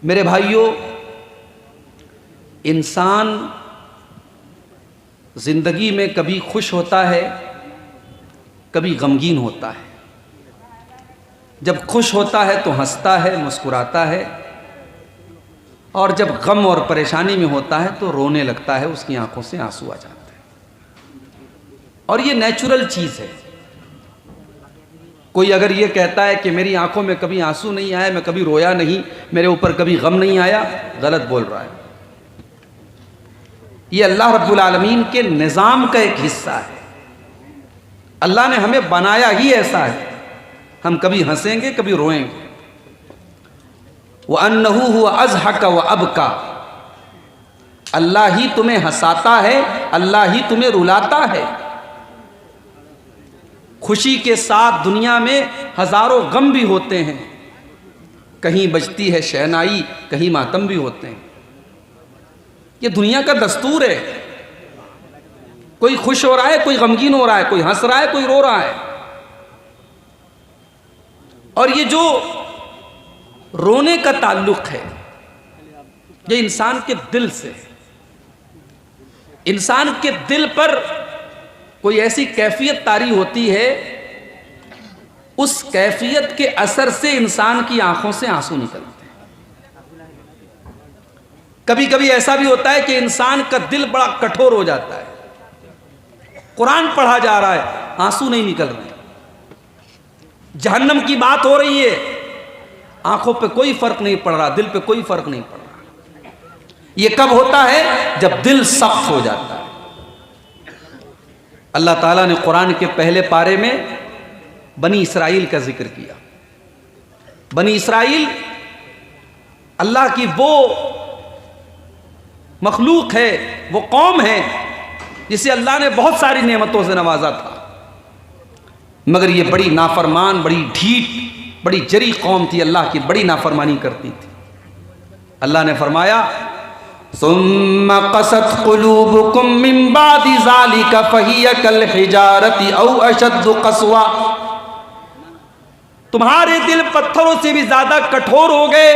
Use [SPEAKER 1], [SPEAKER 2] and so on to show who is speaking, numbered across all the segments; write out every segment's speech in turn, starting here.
[SPEAKER 1] मेरे भाइयों, इंसान ज़िंदगी में कभी खुश होता है, कभी गमगीन होता है। जब खुश होता है तो हंसता है, मुस्कुराता है, और जब गम और परेशानी में होता है तो रोने लगता है, उसकी आंखों से आंसू आ जाते हैं। और ये नेचुरल चीज़ है। कोई अगर ये कहता है कि मेरी आंखों में कभी आंसू नहीं आया, मैं कभी रोया नहीं, मेरे ऊपर कभी गम नहीं आया, गलत बोल रहा है। ये अल्लाह रब्बुल आलमीन के निज़ाम का एक हिस्सा है। अल्लाह ने हमें बनाया ही ऐसा है, हम कभी हंसेंगे, कभी रोएंगे। व अन्नहु हुवा अज़हक व अबका, अल्लाह ही तुम्हें हंसाता है, अल्लाह ही तुम्हें रुलाता है। खुशी के साथ दुनिया में हजारों गम भी होते हैं, कहीं बजती है शहनाई, कहीं मातम भी होते हैं। ये दुनिया का दस्तूर है। कोई खुश हो रहा है, कोई गमगीन हो रहा है, कोई हंस रहा है, कोई रो रहा है। और ये जो रोने का ताल्लुक है, ये इंसान के दिल से है। इंसान के दिल पर कोई ऐसी कैफियत तारी होती है, उस कैफियत के असर से इंसान की आंखों से आंसू निकलते हैं। कभी कभी ऐसा भी होता है कि इंसान का दिल बड़ा कठोर हो जाता है, कुरान पढ़ा जा रहा है, आंसू नहीं निकल रहे, जहन्नम की बात हो रही है, आंखों पे कोई फर्क नहीं पड़ रहा, दिल पे कोई फर्क नहीं पड़ रहा। ये कब होता है? जब दिल सख्त हो जाता है। अल्लाह ताला ने कुरान के पहले पारे में बनी इसराइल का जिक्र किया। बनी इसराइल अल्लाह की वो मखलूक है, वो कौम है जिसे अल्लाह ने बहुत सारी नेमतों से नवाजा था, मगर ये बड़ी नाफरमान, बड़ी ढीठ, बड़ी जरी कौम थी, अल्लाह की बड़ी नाफरमानी करती थी। अल्लाह ने फरमाया, सुम्मा क़सत क़ुलूबुकुम मिन बादि ज़ालिका फ़हिय कल हिजारति औ अशद्दु क़स्वा, तुम्हारे दिल पत्थरों से भी ज्यादा कठोर हो गए,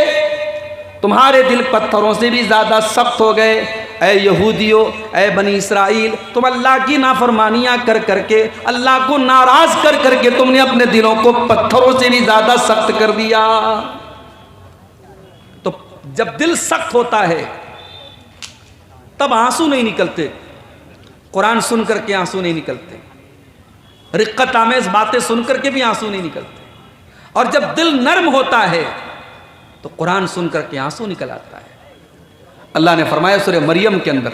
[SPEAKER 1] तुम्हारे दिल पत्थरों से भी ज्यादा सख्त हो गए। ऐ यहूदियों, ऐ बनी इसराइल, तुम अल्लाह की नाफरमानियां कर करके, अल्लाह को नाराज कर करके तुमने अपने दिलों को पत्थरों से भी ज्यादा सख्त कर दिया। तो जब दिल सख्त होता है तब आंसू नहीं निकलते, कुरान सुन करके आंसू नहीं निकलते, रिक्कत आमेज बातें सुन करके भी आंसू नहीं निकलते। और जब दिल नर्म होता है तो कुरान सुन करके आंसू निकल आता है। अल्लाह ने फरमाया सूरह मरियम के अंदर,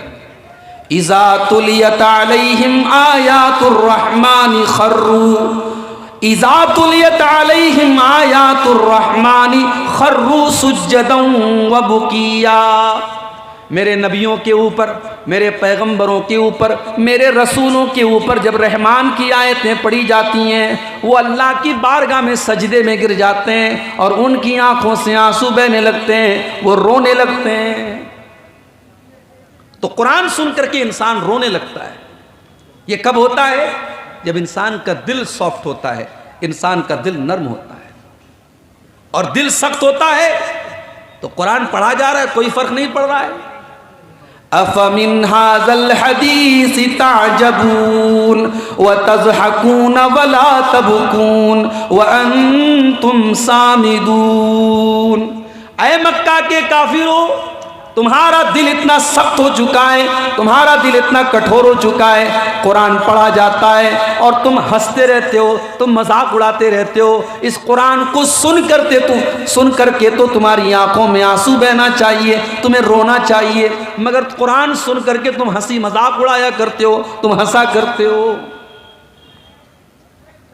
[SPEAKER 1] इज़ा तुलियत अलैहिम आयातुर रहमानी खर्रू, इज़ा तुलियत अलैहिम आयातुर रहमानी खर्रू सुज्जदन व बुकिया। मेरे नबियों के ऊपर, मेरे पैगंबरों के ऊपर, मेरे रसूलों के ऊपर जब रहमान की आयतें पढ़ी जाती हैं, वो अल्लाह की बारगाह में सजदे में गिर जाते हैं और उनकी आंखों से आंसू बहने लगते हैं, वो रोने लगते हैं। तो कुरान सुन करके इंसान रोने लगता है। ये कब होता है? जब इंसान का दिल सॉफ्ट होता है, इंसान का दिल नर्म होता है। और दिल सख्त होता है तो कुरान पढ़ा जा रहा है, कोई फर्क नहीं पड़ रहा है। अफमिन हाज़ल हदीस ताजबून व तज़हकून वला तबकून व अंतुम सामिदून। ऐ मक्का के काफिरों, तुम्हारा दिल इतना सख्त हो चुका है, तुम्हारा दिल इतना कठोर हो चुका है, कुरान पढ़ा जाता है और तुम हंसते रहते हो, तुम मजाक उड़ाते रहते हो। इस कुरान को सुन करके तो तुम्हारी आंखों में आंसू बहना चाहिए, तुम्हें रोना चाहिए, मगर कुरान सुन करके तुम हंसी मजाक उड़ाया करते हो, तुम हंसा करते हो।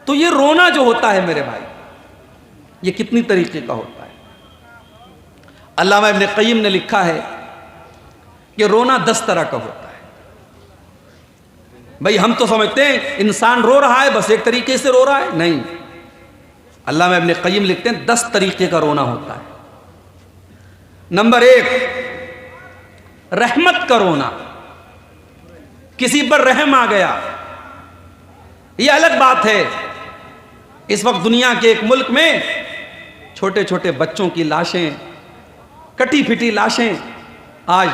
[SPEAKER 1] तो ये रोना जो होता है मेरे भाई, ये कितनी तरीके का होता है। अल्लामा इब्न क़य्यिम ने लिखा है कि रोना 10 तरह का होता है। भाई हम तो समझते हैं इंसान रो रहा है, बस एक तरीके से रो रहा है, नहीं। अल्लामा इब्न क़य्यिम लिखते हैं 10 तरीके का रोना होता है। नंबर 1, रहमत का रोना, किसी पर रहम आ गया। यह अलग बात है, इस वक्त दुनिया के एक मुल्क में छोटे छोटे बच्चों की लाशें कटी फिटी लाशें आज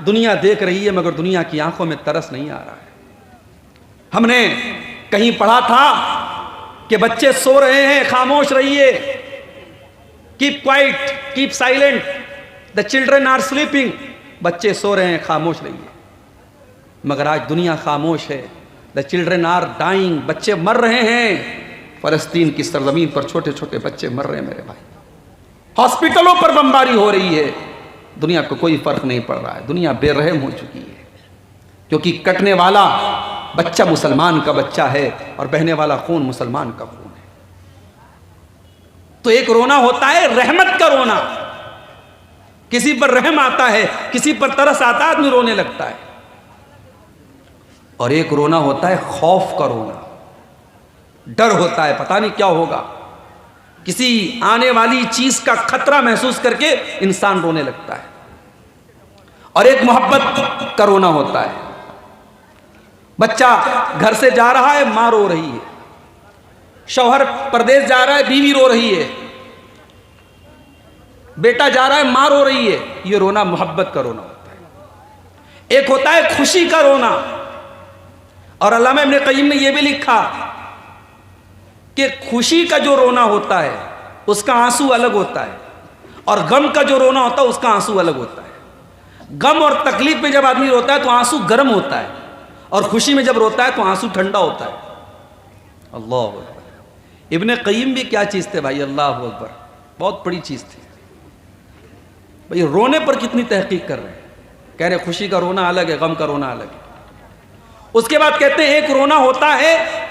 [SPEAKER 1] दुनिया देख रही है, मगर दुनिया की आंखों में तरस नहीं आ रहा है। हमने कहीं पढ़ा था कि बच्चे सो रहे हैं, खामोश रहिए, keep quiet, keep silent, the children are sleeping. बच्चे सो रहे हैं, खामोश रहिए। मगर आज दुनिया खामोश है। द चिल्ड्रन आर डाइंग, बच्चे मर रहे हैं। फलस्तीन की सरजमीन पर छोटे छोटे बच्चे मर रहे हैं मेरे भाई। हॉस्पिटलों पर बमबारी हो रही है। दुनिया को कोई फर्क नहीं पड़ रहा है। दुनिया बेरहम हो चुकी है, क्योंकि कटने वाला बच्चा मुसलमान का बच्चा है और बहने वाला खून मुसलमान का खून है। तो एक रोना होता है रहमत का रोना, किसी पर रहम आता है, किसी पर तरस आता है, आदमी रोने लगता है। और एक रोना होता है खौफ का रोना, डर होता है, पता नहीं क्या होगा, किसी आने वाली चीज का खतरा महसूस करके इंसान रोने लगता है। और एक मोहब्बत का रोना होता है। बच्चा घर से जा रहा है, मां रो रही है। शौहर परदेश जा रहा है, बीवी रो रही है। बेटा जा रहा है, मां रो रही है। ये रोना मोहब्बत का रोना होता है। एक होता है खुशी का रोना। और अल्लामा इब्न क़य्यिम ने यह भी लिखा कि खुशी का जो रोना होता है उसका आंसू अलग होता है, और गम का जो रोना होता है उसका आंसू अलग होता है। गम और तकलीफ में जब आदमी रोता है तो आंसू गर्म होता है, और खुशी में जब रोता है तो आंसू ठंडा होता है। अल्लाह अकबर। इब्न क़य्यिम भी क्या चीज़ थे भाई, अल्लाह अकबर, बहुत बड़ी चीज़ थी भाई। रोने पर कितनी तहकीक कर रहे हैं। कह रहे खुशी का रोना अलग है, गम का रोना अलग है। उसके बाद कहते हैं एक रोना होता है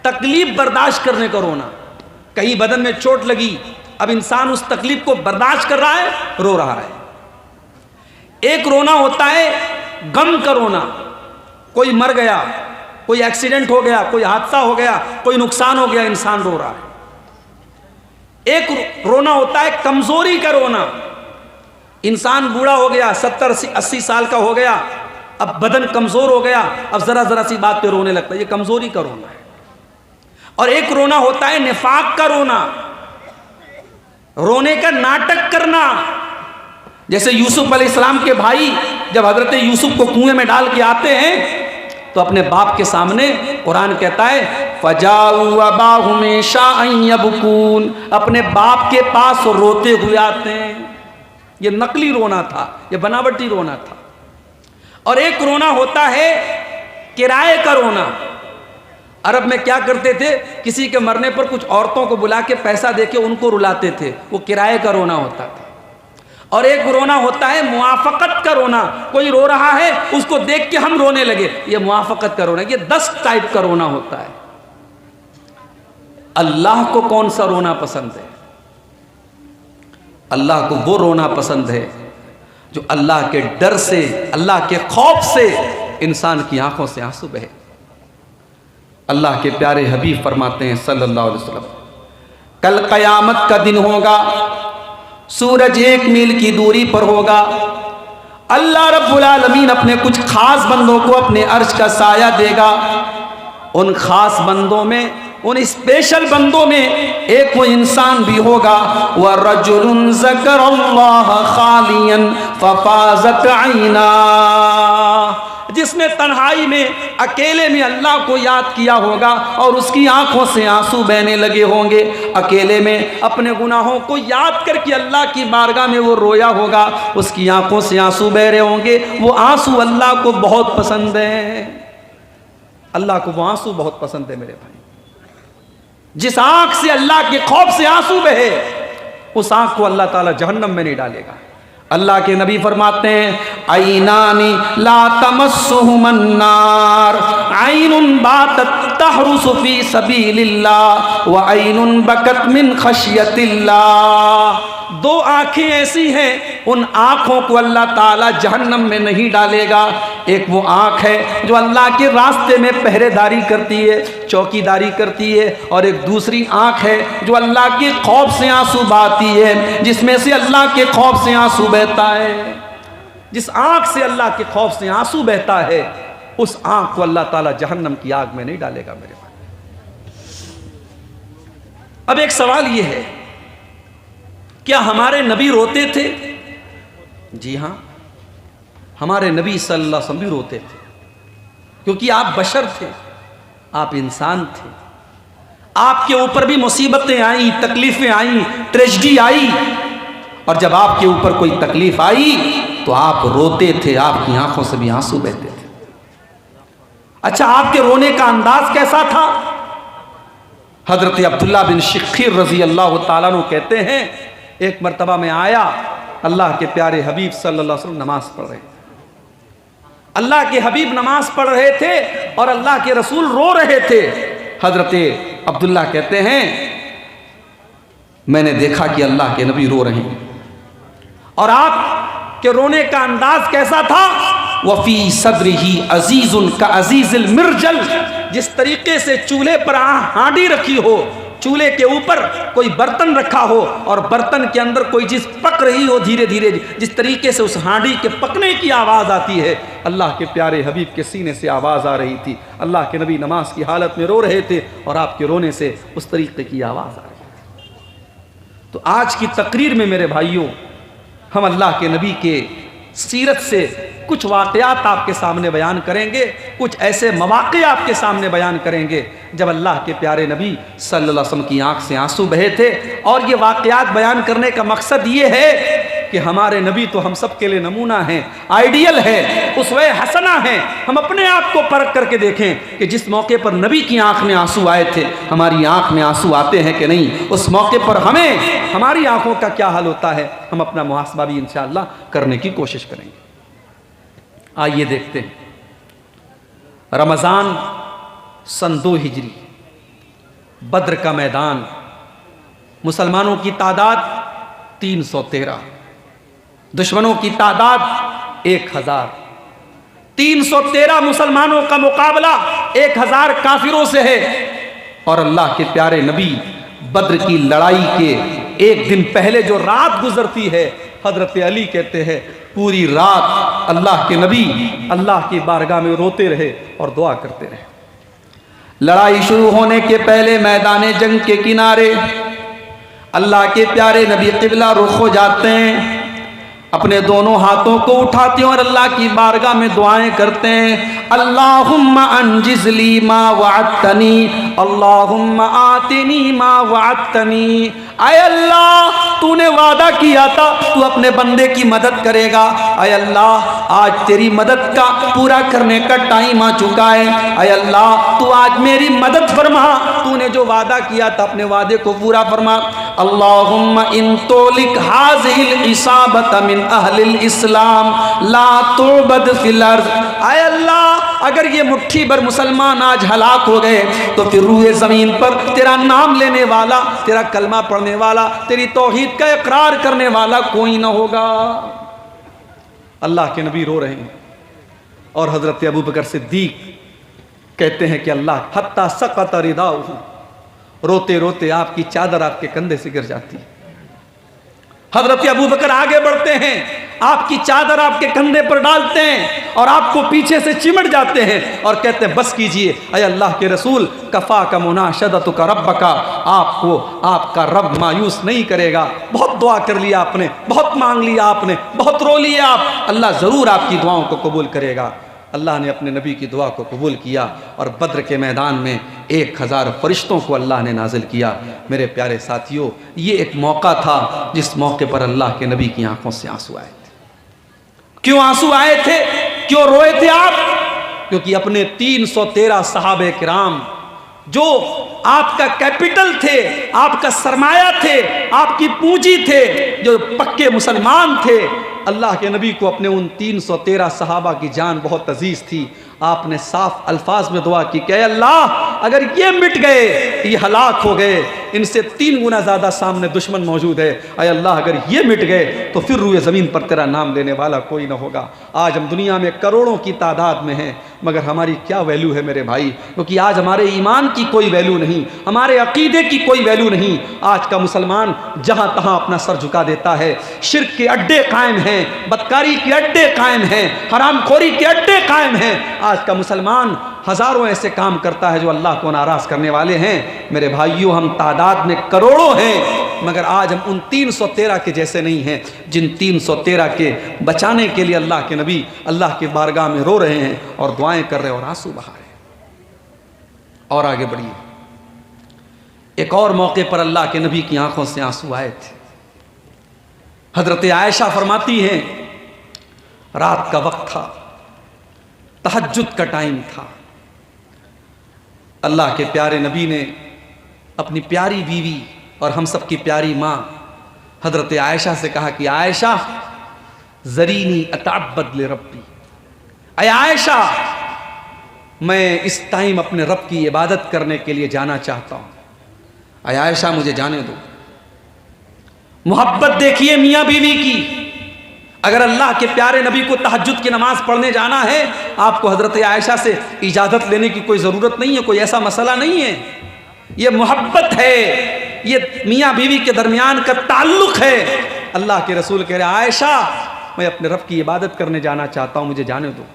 [SPEAKER 1] तकलीफ बर्दाश्त करने का रोना। कहीं बदन में चोट लगी, अब इंसान उस तकलीफ को बर्दाश्त कर रहा है, रो रहा है। एक रोना होता है गम का रोना, कोई मर गया, कोई एक्सीडेंट हो गया, कोई हादसा हो गया, कोई नुकसान हो गया, इंसान रो रहा है। एक रोना होता है कमजोरी का रोना, इंसान बूढ़ा हो गया, 70-80 साल का हो गया, अब बदन कमजोर हो गया, अब जरा जरा सी बात पे रोने लगता है, ये कमजोरी का रोना है। और एक रोना होता है निफाक का रोना, रोने का नाटक करना। जैसे यूसुफ अलैहिस्सलाम के भाई जब हजरत यूसुफ को कुएं में डाल के आते हैं तो अपने बाप के सामने, कुरान कहता है फजाऊ अबाहुम शाअन यबकून, अपने बाप के पास रोते हुए आते हैं। ये नकली रोना था, ये बनावटी रोना था। और एक रोना होता है किराए का रोना। अरब में क्या करते थे, किसी के मरने पर कुछ औरतों को बुला के पैसा देके उनको रुलाते थे, वो किराए का रोना होता था। और एक रोना होता है मुआफकत का रोना, कोई रो रहा है उसको देख के हम रोने लगे, ये मुआफकत का रोना। ये 10 टाइप का रोना होता है। अल्लाह को कौन सा रोना पसंद है? अल्लाह को वो रोना पसंद है जो अल्लाह के डर से, अल्लाह के खौफ से इंसान की आंखों से आंसू बहे। अल्लाह के प्यारे हबीब फरमाते हैं सल्लल्लाहु अलैहि वसल्लम, कल क़यामत का दिन होगा, सूरज 1 मील की दूरी पर होगा। अल्लाह रब्बुल आलमीन अपने कुछ खास बंदों को अपने अर्श का साया देगा। उन खास बंदों में, उन स्पेशल बंदों में एक वो इंसान भी होगा, वह रजुलुन ज़करल्लाह खालियन फफाज़त ऐना, जिसने तन्हाई में, अकेले में अल्लाह को याद किया होगा और उसकी आंखों से आंसू बहने लगे होंगे। अकेले में अपने गुनाहों को याद करके अल्लाह की बारगाह में वो रोया होगा, उसकी आंखों से आंसू बह रहे होंगे। वो आंसू अल्लाह को बहुत पसंद है। अल्लाह को वो आंसू बहुत पसंद है मेरे भाई। जिस आंख से अल्लाह के खौफ से आंसू बहे, उस आंख को अल्लाह ताला जहन्नम में नहीं डालेगा। अल्लाह के नबी फरमाते हैं, ऐनानी ला तमस्सुहुमन नार, ऐनुन बातत तहरुसु फी सबीलिल्लाह व ऐनुन बकत मिन खशियतिल्लाह। 2 आँखें ऐसी हैं, उन आँखों को अल्लाह ताला जहन्नम में नहीं डालेगा। एक वो आँख है जो अल्लाह के रास्ते में पहरेदारी करती है, चौकीदारी करती है, और एक दूसरी आँख है जो अल्लाह के खौफ से आंसू बहाती है, जिसमें से अल्लाह के खौफ से आंसू बहता है। जिस आँख से अल्लाह के खौफ से आंसू बहता है, उस आँख को अल्लाह ताला जहन्नम की आग में नहीं डालेगा मेरे भाई। अब एक सवाल यह है, क्या हमारे नबी रोते थे? जी हाँ, हमारे नबी सल्लल्लाहु अलैहि वसल्लम भी रोते थे, क्योंकि आप बशर थे, आप इंसान थे, आपके ऊपर भी मुसीबतें आई, तकलीफें आई, ट्रेजेडी आई, और जब आपके ऊपर कोई तकलीफ आई तो आप रोते थे, आपकी आंखों से भी आंसू बहते थे। अच्छा, आपके रोने का अंदाज कैसा था? हजरत अब्दुल्ला बिन शिखीर रजी अल्लाह ताला अन्हु कहते हैं, एक मरतबा में आया, अल्लाह के प्यारे हबीब सल्लल्लाहु अलैहि वसल्लम नमाज पढ़ रहे थे। अल्लाह के हबीब नमाज पढ़ रहे थे और अल्लाह के रसूल रो रहे थे। हजरत अब्दुल्ला कहते हैं, मैंने देखा कि अल्लाह के नबी रो रहे हैं, और आपके रोने का अंदाज कैसा था? वफी सदरिही अजीजुन का अजीजुल मिर्जल, जिस तरीके से चूल्हे पर हांडी रखी हो, चूल्हे के ऊपर कोई बर्तन रखा हो और बर्तन के अंदर कोई चीज पक रही हो धीरे धीरे, जिस तरीके से उस हांडी के पकने की आवाज आती है, अल्लाह के प्यारे हबीब के सीने से आवाज आ रही थी। अल्लाह के नबी नमाज की हालत में रो रहे थे और आपके रोने से उस तरीके की आवाज आ रही थी। तो आज की तकरीर में मेरे भाइयों, हम अल्लाह के नबी के सीरत से कुछ वाक़यात आपके सामने बयान करेंगे, कुछ ऐसे मवाक़े आपके सामने बयान करेंगे जब अल्लाह के प्यारे नबी सल्लल्लाहु अलैहि वसल्लम की आंख से आंसू बहे थे। और ये वाक़यात बयान करने का मकसद ये है कि हमारे नबी तो हम सब के लिए नमूना हैं, आइडियल है, उसवे हसना है। हम अपने आप को परख करके देखें कि जिस मौके पर नबी की आंख में आंसू आए थे, हमारी आंख में आंसू आते हैं कि नहीं, उस मौके पर हमें हमारी आंखों का क्या हाल होता है, हम अपना मुहासबा भी इंशाअल्लाह करने की कोशिश करेंगे। आइए देखते हैं, रमज़ान सन 2 हिजरी, बद्र का मैदान, मुसलमानों की तादाद 313, दुश्मनों की तादाद 1000। 313 मुसलमानों का मुकाबला 1000 काफिरों से है। और अल्लाह के प्यारे नबी बद्र की लड़ाई के एक दिन पहले जो रात गुजरती है, हजरत अली कहते हैं पूरी रात अल्लाह के नबी अल्लाह की बारगाह में रोते रहे और दुआ करते रहे। लड़ाई शुरू होने के पहले मैदान जंग के किनारे अल्लाह के प्यारे नबी क़िबला रुख हो जाते हैं, अपने दोनों हाथों को उठाते हैं और अल्लाह की बारगाह में दुआएं करते हैं। अल्लाहुम्मा अंजिज़ली मा वअदतनी, अल्लाहुम्मा आतिनी मा वअदतनी। आय अल्लाह, तूने वादा किया था तू अपने बंदे की मदद करेगा। आय अल्लाह, आज तेरी मदद का पूरा करने का टाइम आ चुका है। आय अल्लाह, तू आज मेरी मदद फरमा, तूने जो वादा किया था अपने वादे को पूरा फरमा। अल्लाहुम्मा इन तोलिक हाज़िल इसाबत मिन अहलिल इस्लाम ला तुबद फिल अर्ज़। आय अल्लाह, अगर ये मुट्ठी भर मुसलमान आज हलाक हो गए तो फिर रूए ज़मीन पर तेरा नाम लेने वाला, तेरा कलमा पढ़ने वाला, तेरी तौहीद का इकरार करने वाला कोई ना होगा। अल्लाह के नबी रो रहे हैं और हज़रत अबू बकर सिद्दीक कहते हैं कि अल्लाह, हत्ता सकत रिदाउहु, रोते रोते आपकी चादर आपके कंधे से गिर जाती है। हजरत अबू बकर आगे बढ़ते हैं, आपकी चादर आपके कंधे पर डालते हैं और आपको पीछे से चिमट जाते हैं और कहते हैं बस कीजिए, अय अल्लाह के रसूल, कफ़ा का मुनाशदतु का रब्ब का, आपको आपका रब मायूस नहीं करेगा। बहुत दुआ कर लिया आपने, बहुत मांग लिया आपने, बहुत रो लिया आप, अल्लाह ज़रूर आपकी दुआओं को कबूल करेगा। अल्लाह ने अपने नबी की दुआ को कबूल किया और बद्र के मैदान में 1000 फरिश्तों को अल्लाह ने नाजिल किया। मेरे प्यारे साथियों, ये एक मौका था जिस मौके पर अल्लाह के नबी की आंखों से आंसू आए थे। क्यों आंसू आए थे, क्यों रोए थे आप? क्योंकि अपने 313 सहाबे किराम जो आपका कैपिटल थे, आपका सरमाया थे, आपकी पूंजी थे, जो पक्के मुसलमान थे, अल्लाह के नबी को अपने उन 313 सहाबा की जान बहुत अजीज थी। आपने साफ अल्फाज में दुआ की कि अल्लाह, अगर ये मिट गए, ये हलाक हो गए, इनसे 3 गुना ज़्यादा सामने दुश्मन मौजूद है, अय अल्लाह अगर ये मिट गए तो फिर रूए ज़मीन पर तेरा नाम लेने वाला कोई ना होगा। आज हम दुनिया में करोड़ों की तादाद में हैं, मगर हमारी क्या वैल्यू है मेरे भाई? क्योंकि आज हमारे ईमान की कोई वैल्यू नहीं, हमारे अकीदे की कोई वैल्यू नहीं। आज का मुसलमान जहाँ तहाँ अपना सर झुका देता है, शिर्क के अड्डे कायम हैं, बदकारी के अड्डे कायम हैं, हरामखोरी के अड्डे कायम हैं। आज का मुसलमान हज़ारों ऐसे काम करता है जो अल्लाह को नाराज़ करने वाले हैं। मेरे भाइयों, हम तादाद में करोड़ों हैं, मगर आज हम उन 313 के जैसे नहीं हैं जिन 313 के बचाने के लिए अल्लाह के नबी अल्लाह की बारगाह में रो रहे हैं और दुआएं कर रहे हैं और आंसू बहा रहे हैं। और आगे बढ़िए, एक और मौके पर अल्लाह के नबी की आंखों से आंसू आए थे। हजरत आयशा फरमाती हैं, रात का वक्त था, तहज्जुद का टाइम था। अल्लाह के प्यारे नबी ने अपनी प्यारी बीवी और हम सब की प्यारी माँ हजरत आयशा से कहा कि आयशा ज़रीनी अताब्बद ले रब्बी, अय आयशा मैं इस टाइम अपने रब की इबादत करने के लिए जाना चाहता हूँ, अय आयशा मुझे जाने दो। मोहब्बत देखिए मियाँ बीवी की। अगर अल्लाह के प्यारे नबी को तहज्जुद की नमाज पढ़ने जाना है, आपको हजरत आयशा से इजाज़त लेने की कोई ज़रूरत नहीं है, कोई ऐसा मसला नहीं है। ये मोहब्बत है, ये मियाँ बीवी के दरमियान का ताल्लुक़ है। अल्लाह के रसूल कह रहे हैं, आयशा मैं अपने रब की इबादत करने जाना चाहता हूँ, मुझे जाने दो।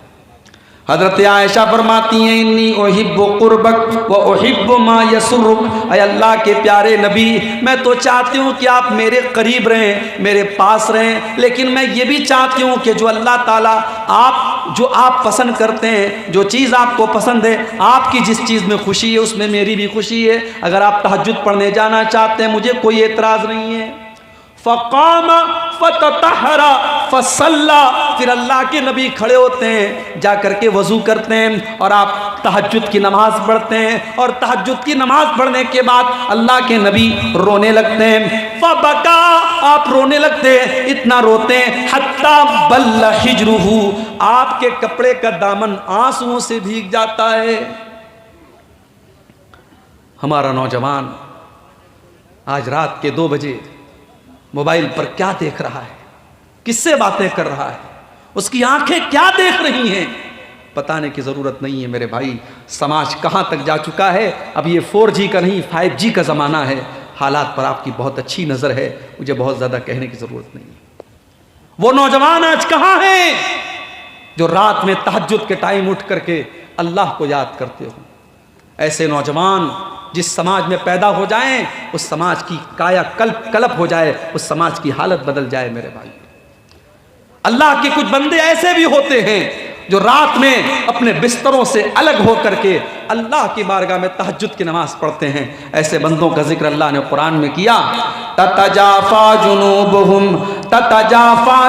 [SPEAKER 1] हजरत आयशा फरमाती हैं, इन्नी उहिब्बु कुर्बक व उहिब्बु मा यसुरुक, अय अल्लाह के प्यारे नबी मैं तो चाहती हूँ कि आप मेरे करीब रहें, मेरे पास रहें, लेकिन मैं ये भी चाहती हूँ कि जो अल्लाह ताला जो आप पसंद करते हैं, जो चीज़ आपको पसंद है, आपकी जिस चीज़ में खुशी है उसमें मेरी भी खुशी है। अगर आप तहज्जुद पढ़ने जाना चाहते हैं, मुझे कोई एतराज़ नहीं है। फ़क़ाम फ़ततहरा फ़सल्ला, फिर अल्लाह के नबी खड़े होते हैं, जा कर के वज़ू करते हैं और आप तहज्जुद की नमाज़ पढ़ते हैं। और तहज्जुद की नमाज़ पढ़ने के बाद अल्लाह के नबी रोने लगते हैं। फ़बका, आप रोने लगते हैं, इतना रोते हैं हत्ता बल्ला हिजरुहु, आपके कपड़े का दामन आंसुओं से भीग जाता है। हमारा नौजवान आज रात के 2 बजे मोबाइल पर क्या देख रहा है, किससे बातें कर रहा है, उसकी आंखें क्या देख रही हैं, बताने की ज़रूरत नहीं है। मेरे भाई, समाज कहाँ तक जा चुका है। अब ये 4G का नहीं 5G का ज़माना है। हालात पर आपकी बहुत अच्छी नज़र है, मुझे बहुत ज़्यादा कहने की ज़रूरत नहीं है। वो नौजवान आज कहाँ हैं जो रात में तहज्जुद के टाइम उठ करके अल्लाह को याद करते हो। ऐसे नौजवान जिस समाज में पैदा हो जाएं, उस समाज की काया कल्प हो जाए, उस समाज की हालत बदल जाए। मेरे भाई, अल्लाह के कुछ बंदे ऐसे भी होते हैं जो रात में अपने बिस्तरों से अलग हो करके अल्लाह की बारगाह में तहज्जुद की नमाज पढ़ते हैं। ऐसे बंदों का जिक्र अल्लाह ने कुरान में किया, ततजाफा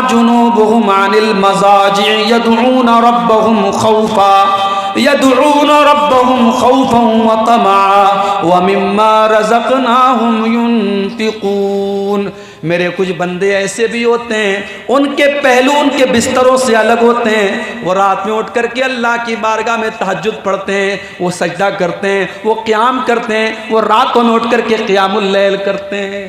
[SPEAKER 1] जुनूबुहुम अनिल मज़ाजि यदऊन रब्बहुम खौफन व तमआ व मिम्मा रज़क़नाहुम युनफ़िक़ून। मेरे कुछ बंदे ऐसे भी होते हैं, उनके पहलू उनके बिस्तरों से अलग होते हैं। वो रात में उठ करके अल्लाह की बारगाह में तहज्जुद पढ़ते हैं, वो सजदा करते हैं, वो क़याम करते हैं, वो रातों में उठ करके क़यामुल लैल करते हैं।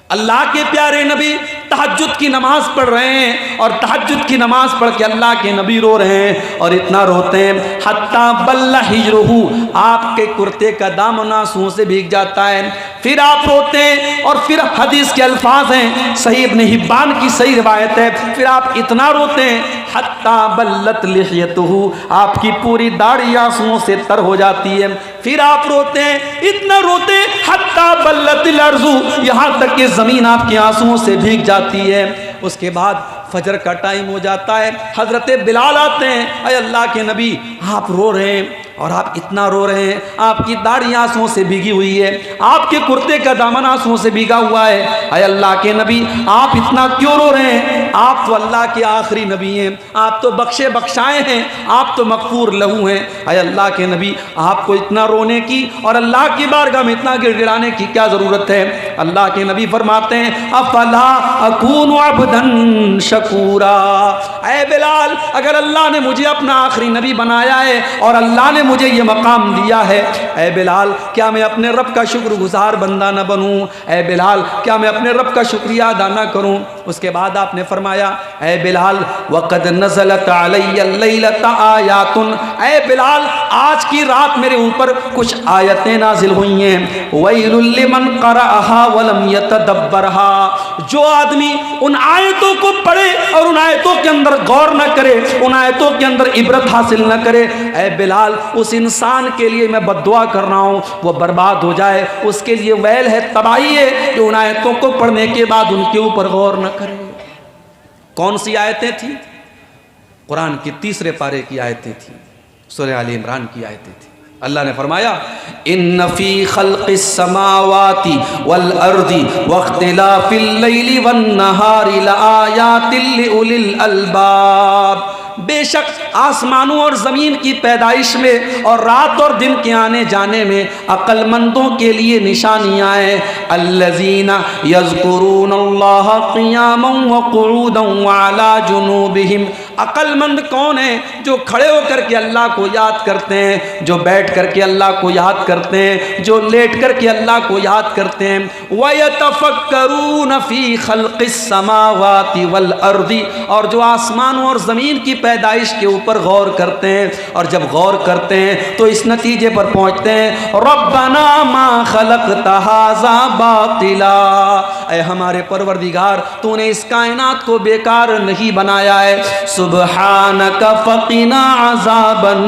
[SPEAKER 1] अल्लाह के प्यारे नबी तहज्जुद की नमाज पढ़ रहे हैं और तहज्जुद की नमाज पढ़ के अल्लाह के नबी रो रहे हैं और इतना रोते हैं हत्ता बल्ला हिजरुहु, आपके कुर्ते का दामन आंसुओं से भीग जाता है। फिर आप रोते हैं और फिर हदीस के अल्फाज हैं, सही इब्न हिब्बान की सही रिवायत है, फिर आप इतना रोते हैं हत्ता बल्लत लिहयतुहु, आपकी पूरी दाढ़ी आंसुओं से तर हो जाती है। फिर आप रोते हैं, इतना रोते हत्ता बल्लतिल अर्ज़ु, यहाँ तक कि ज़मीन आपके आंसुओं से भीग जाती है। उसके बाद फजर का टाइम हो जाता है, हज़रत बिलाल आते हैं, अय अल्लाह के नबी आप रो रहे हैं और आप इतना रो रहे हैं, आपकी दाढ़ी आंसुओं से भीगी हुई है, आपके कुर्ते का दामन आंसुओं से भीगा हुआ है, अय अल्लाह के नबी आप इतना क्यों रो रहे हैं? आप तो अल्लाह के आखिरी नबी हैं, आप तो बख्शे बख्शाए हैं, आप तो मग़फ़ूर लहू हैं। अय अल्लाह के नबी आपको इतना रोने की और अल्लाह की बारगाह में इतना गिड़गिड़ाने की क्या ज़रूरत है? अल्लाह के नबी फरमाते हैं अफ़ला अकूनु अब्दन शकूरा, ऐ बिलाल अगर अल्लाह ने मुझे अपना आखिरी नबी बनाया है और अल्लाह ने मुझे ये मकाम दिया है, ऐ बिलाल क्या मैं अपने रब का शुक्रगुजार बंदा न बनूं? ऐ बिलाल क्या मैं अपने रब का शुक्रिया अदा न करूं? उसके बाद आपने फरमाया, ऐ बिलाल वक़द नज़लत अलैया लैलता आयातुन, ऐ बिलाल आज की रात मेरे ऊपर कुछ आयतें नाजिल हुई हैं। वैलुल लिमन क़रअहा वलम यतदब्बरहा, जो आदमी उन आयतों को पढ़े और उन आयतों के अंदर गौर न करे, उन आयतों के अंदर इबरत हासिल न करे, ऐ बिलाल उस इंसान के लिए मैं बद्दुआ कर रहा हूँ, वो बर्बाद हो जाए, उसके लिए वैल है, तबाही है कि उन आयतों को पढ़ने के बाद उनके ऊपर गौर न करे। कौन सी आयतें थी? कुरान की 3 पारे की आयतें थी, सूरह आल इमरान की आयतें थी। अल्लाह ने फरमाया, इन्न फी खल्क़िस समावाति वल अर्दि वख्तिलाफिल लैलि वन नहारि लआयातिल लिउलिल अलबाब, बेशक आसमानों और ज़मीन की पैदाइश में और रात और दिन के आने जाने में अक्लमंदों के लिए निशानियाँ हैं। अल्लज़ीना यज़्कुरूनल्लाह क़ियामन व क़ुऊदन व अला जुनूबिहिम, अक्लमंद कौन है? जो खड़े होकर के अल्लाह को याद करते हैं, जो बैठ करके अल्लाह को याद करते हैं, जो लेट करके अल्लाह को याद करते हैं। व यतफ़क्करून फ़ी खल्क़िस समावाति वल अर्दि, और जो आसमानों और ज़मीन की पैदाइश के ऊपर गौर करते हैं, और जब गौर करते हैं तो इस नतीजे पर पहुँचते हैं, रब्बना मा खलक़्ता हाज़ा बातिला, ऐ हमारे परवरदिगार तूने इस कायनात को बेकार नहीं बनाया है। सुब्हानका फ़क़िना अज़ाबन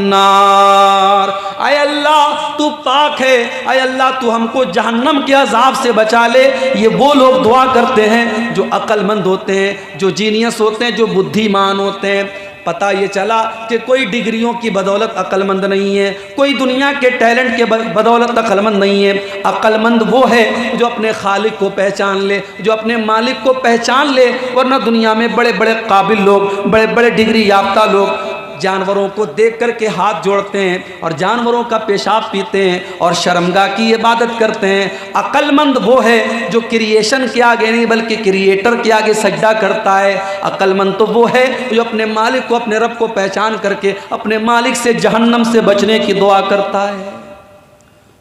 [SPEAKER 1] नार, ऐ अल्लाह तू पाक है, ऐ अल्लाह तू हमको जहन्नम के अजाब से बचा ले। ये वो लोग दुआ करते हैं जो अक्लमंद होते हैं, जो जीनियस होते हैं, जो बुद्धिमान होते हैं। पता ये चला कि कोई डिग्रियों की बदौलत अक्लमंद नहीं है, कोई दुनिया के टैलेंट के बदौलत अक्लमंद नहीं है। अक्लमंद वो है जो अपने खालिक को पहचान ले, जो अपने मालिक को पहचान ले। वरना दुनिया में बड़े बड़े काबिल लोग, बड़े बड़े डिग्री याफ्ता लोग जानवरों को देख कर के हाथ जोड़ते हैं और जानवरों का पेशाब पीते हैं और शर्मगाह की इबादत करते हैं। अक्लमंद वो है जो क्रिएशन के आगे नहीं बल्कि क्रिएटर के आगे सजदा करता है। अक्लमंद तो वो है जो अपने मालिक को, अपने रब को पहचान करके अपने मालिक से जहन्नम से बचने की दुआ करता है।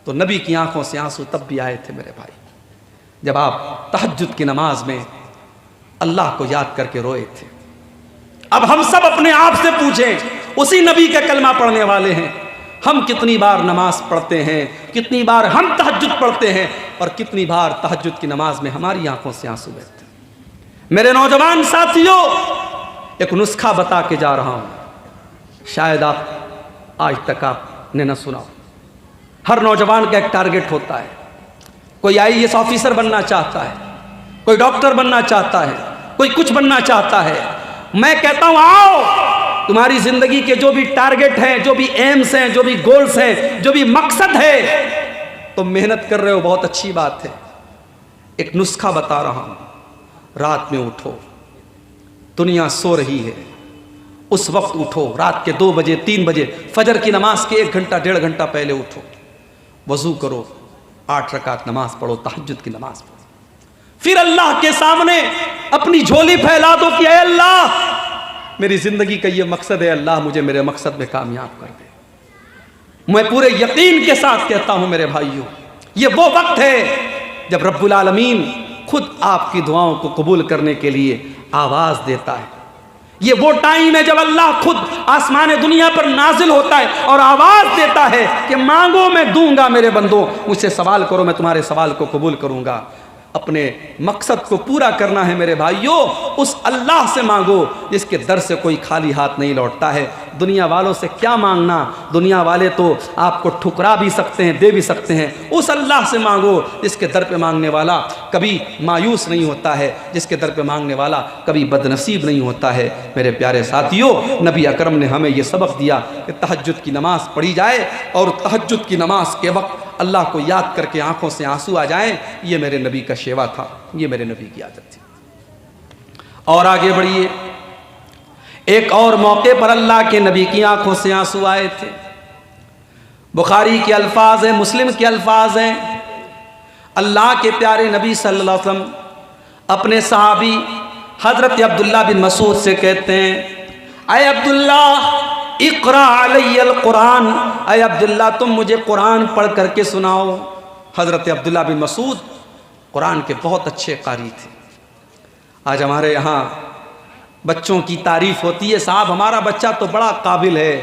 [SPEAKER 1] तो नबी की आंखों से आंसू तब भी आए थे मेरे भाई, जब आप तहज्जुद की नमाज में अल्लाह को याद करके रोए थे। अब हम सब अपने आप से पूछें, उसी नबी का कलमा पढ़ने वाले हैं, हम कितनी बार नमाज पढ़ते हैं, कितनी बार हम तहज्जुद पढ़ते हैं, और कितनी बार तहज्जुद की नमाज में हमारी आंखों से आंसू बहते हैं। मेरे नौजवान साथियों, एक नुस्खा बता के जा रहा हूं, शायद आप आज तक आपने न सुना। हर नौजवान का एक टारगेट होता है। कोई IAS ऑफिसर बनना चाहता है, कोई डॉक्टर बनना चाहता है, कोई कुछ बनना चाहता है। मैं कहता हूं आओ, तुम्हारी जिंदगी के जो भी टारगेट हैं, जो भी एम्स हैं, जो भी गोल्स हैं, जो भी मकसद है, तो मेहनत कर रहे हो, बहुत अच्छी बात है। एक नुस्खा बता रहा हूं, रात में उठो, दुनिया सो रही है, उस वक्त उठो, रात के 2 बजे 3 बजे, फजर की नमाज के 1 घंटा 1.5 घंटा पहले उठो, वजू करो, 8 रकात नमाज पढ़ो, तहज्जुद की नमाज पढ़ो, फिर अल्लाह के सामने अपनी झोली फैला दो कि ऐ अल्लाह मेरी जिंदगी का ये मकसद है, अल्लाह मुझे मेरे मकसद में कामयाब कर दे। मैं पूरे यकीन के साथ कहता हूं मेरे भाइयों, ये वो वक्त है जब रब्बुल आलमीन खुद आपकी दुआओं को कबूल करने के लिए आवाज देता है। ये वो टाइम है जब अल्लाह खुद आसमान दुनिया पर नाजिल होता है और आवाज देता है कि मांगो मैं दूंगा मेरे बंदो, मुझसे सवाल करो मैं तुम्हारे सवाल को कबूल करूंगा। अपने मकसद को पूरा करना है मेरे भाइयों, उस अल्लाह से मांगो जिसके दर से कोई खाली हाथ नहीं लौटता है। दुनिया वालों से क्या मांगना, दुनिया वाले तो आपको ठुकरा भी सकते हैं, दे भी सकते हैं। उस अल्लाह से मांगो जिसके दर पे मांगने वाला कभी मायूस नहीं होता है, जिसके दर पे मांगने वाला कभी बदनसीब नहीं होता है। मेरे प्यारे साथियों, नबी अकरम ने हमें ये सबक दिया कि तहज्जुद की नमाज पढ़ी जाए और तहज्जुद की नमाज के वक्त अल्लाह को याद करके आंखों से आंसू आ जाएं। ये मेरे नबी का शेवा था, ये मेरे नबी की आदत थी। और आगे बढ़िए, एक और मौके पर अल्लाह के नबी की आंखों से आंसू आए थे। बुखारी के अल्फाज हैं, मुस्लिम के अल्फाज हैं। अल्लाह के प्यारे नबी सल्लल्लाहु अलैहि वसल्लम अपने सहाबी हज़रत अब्दुल्ला बिन मसूद से कहते हैं, ऐ अब्दुल्ला इक़रा अलैयल कुरान, ऐ अब्दुल्ला तुम मुझे कुरान पढ़ करके सुनाओ। हज़रत अब्दुल्ला बिन मसूद कुरान के बहुत अच्छे कारी थे। आज हमारे यहाँ बच्चों की तारीफ होती है, साहब हमारा बच्चा तो बड़ा काबिल है।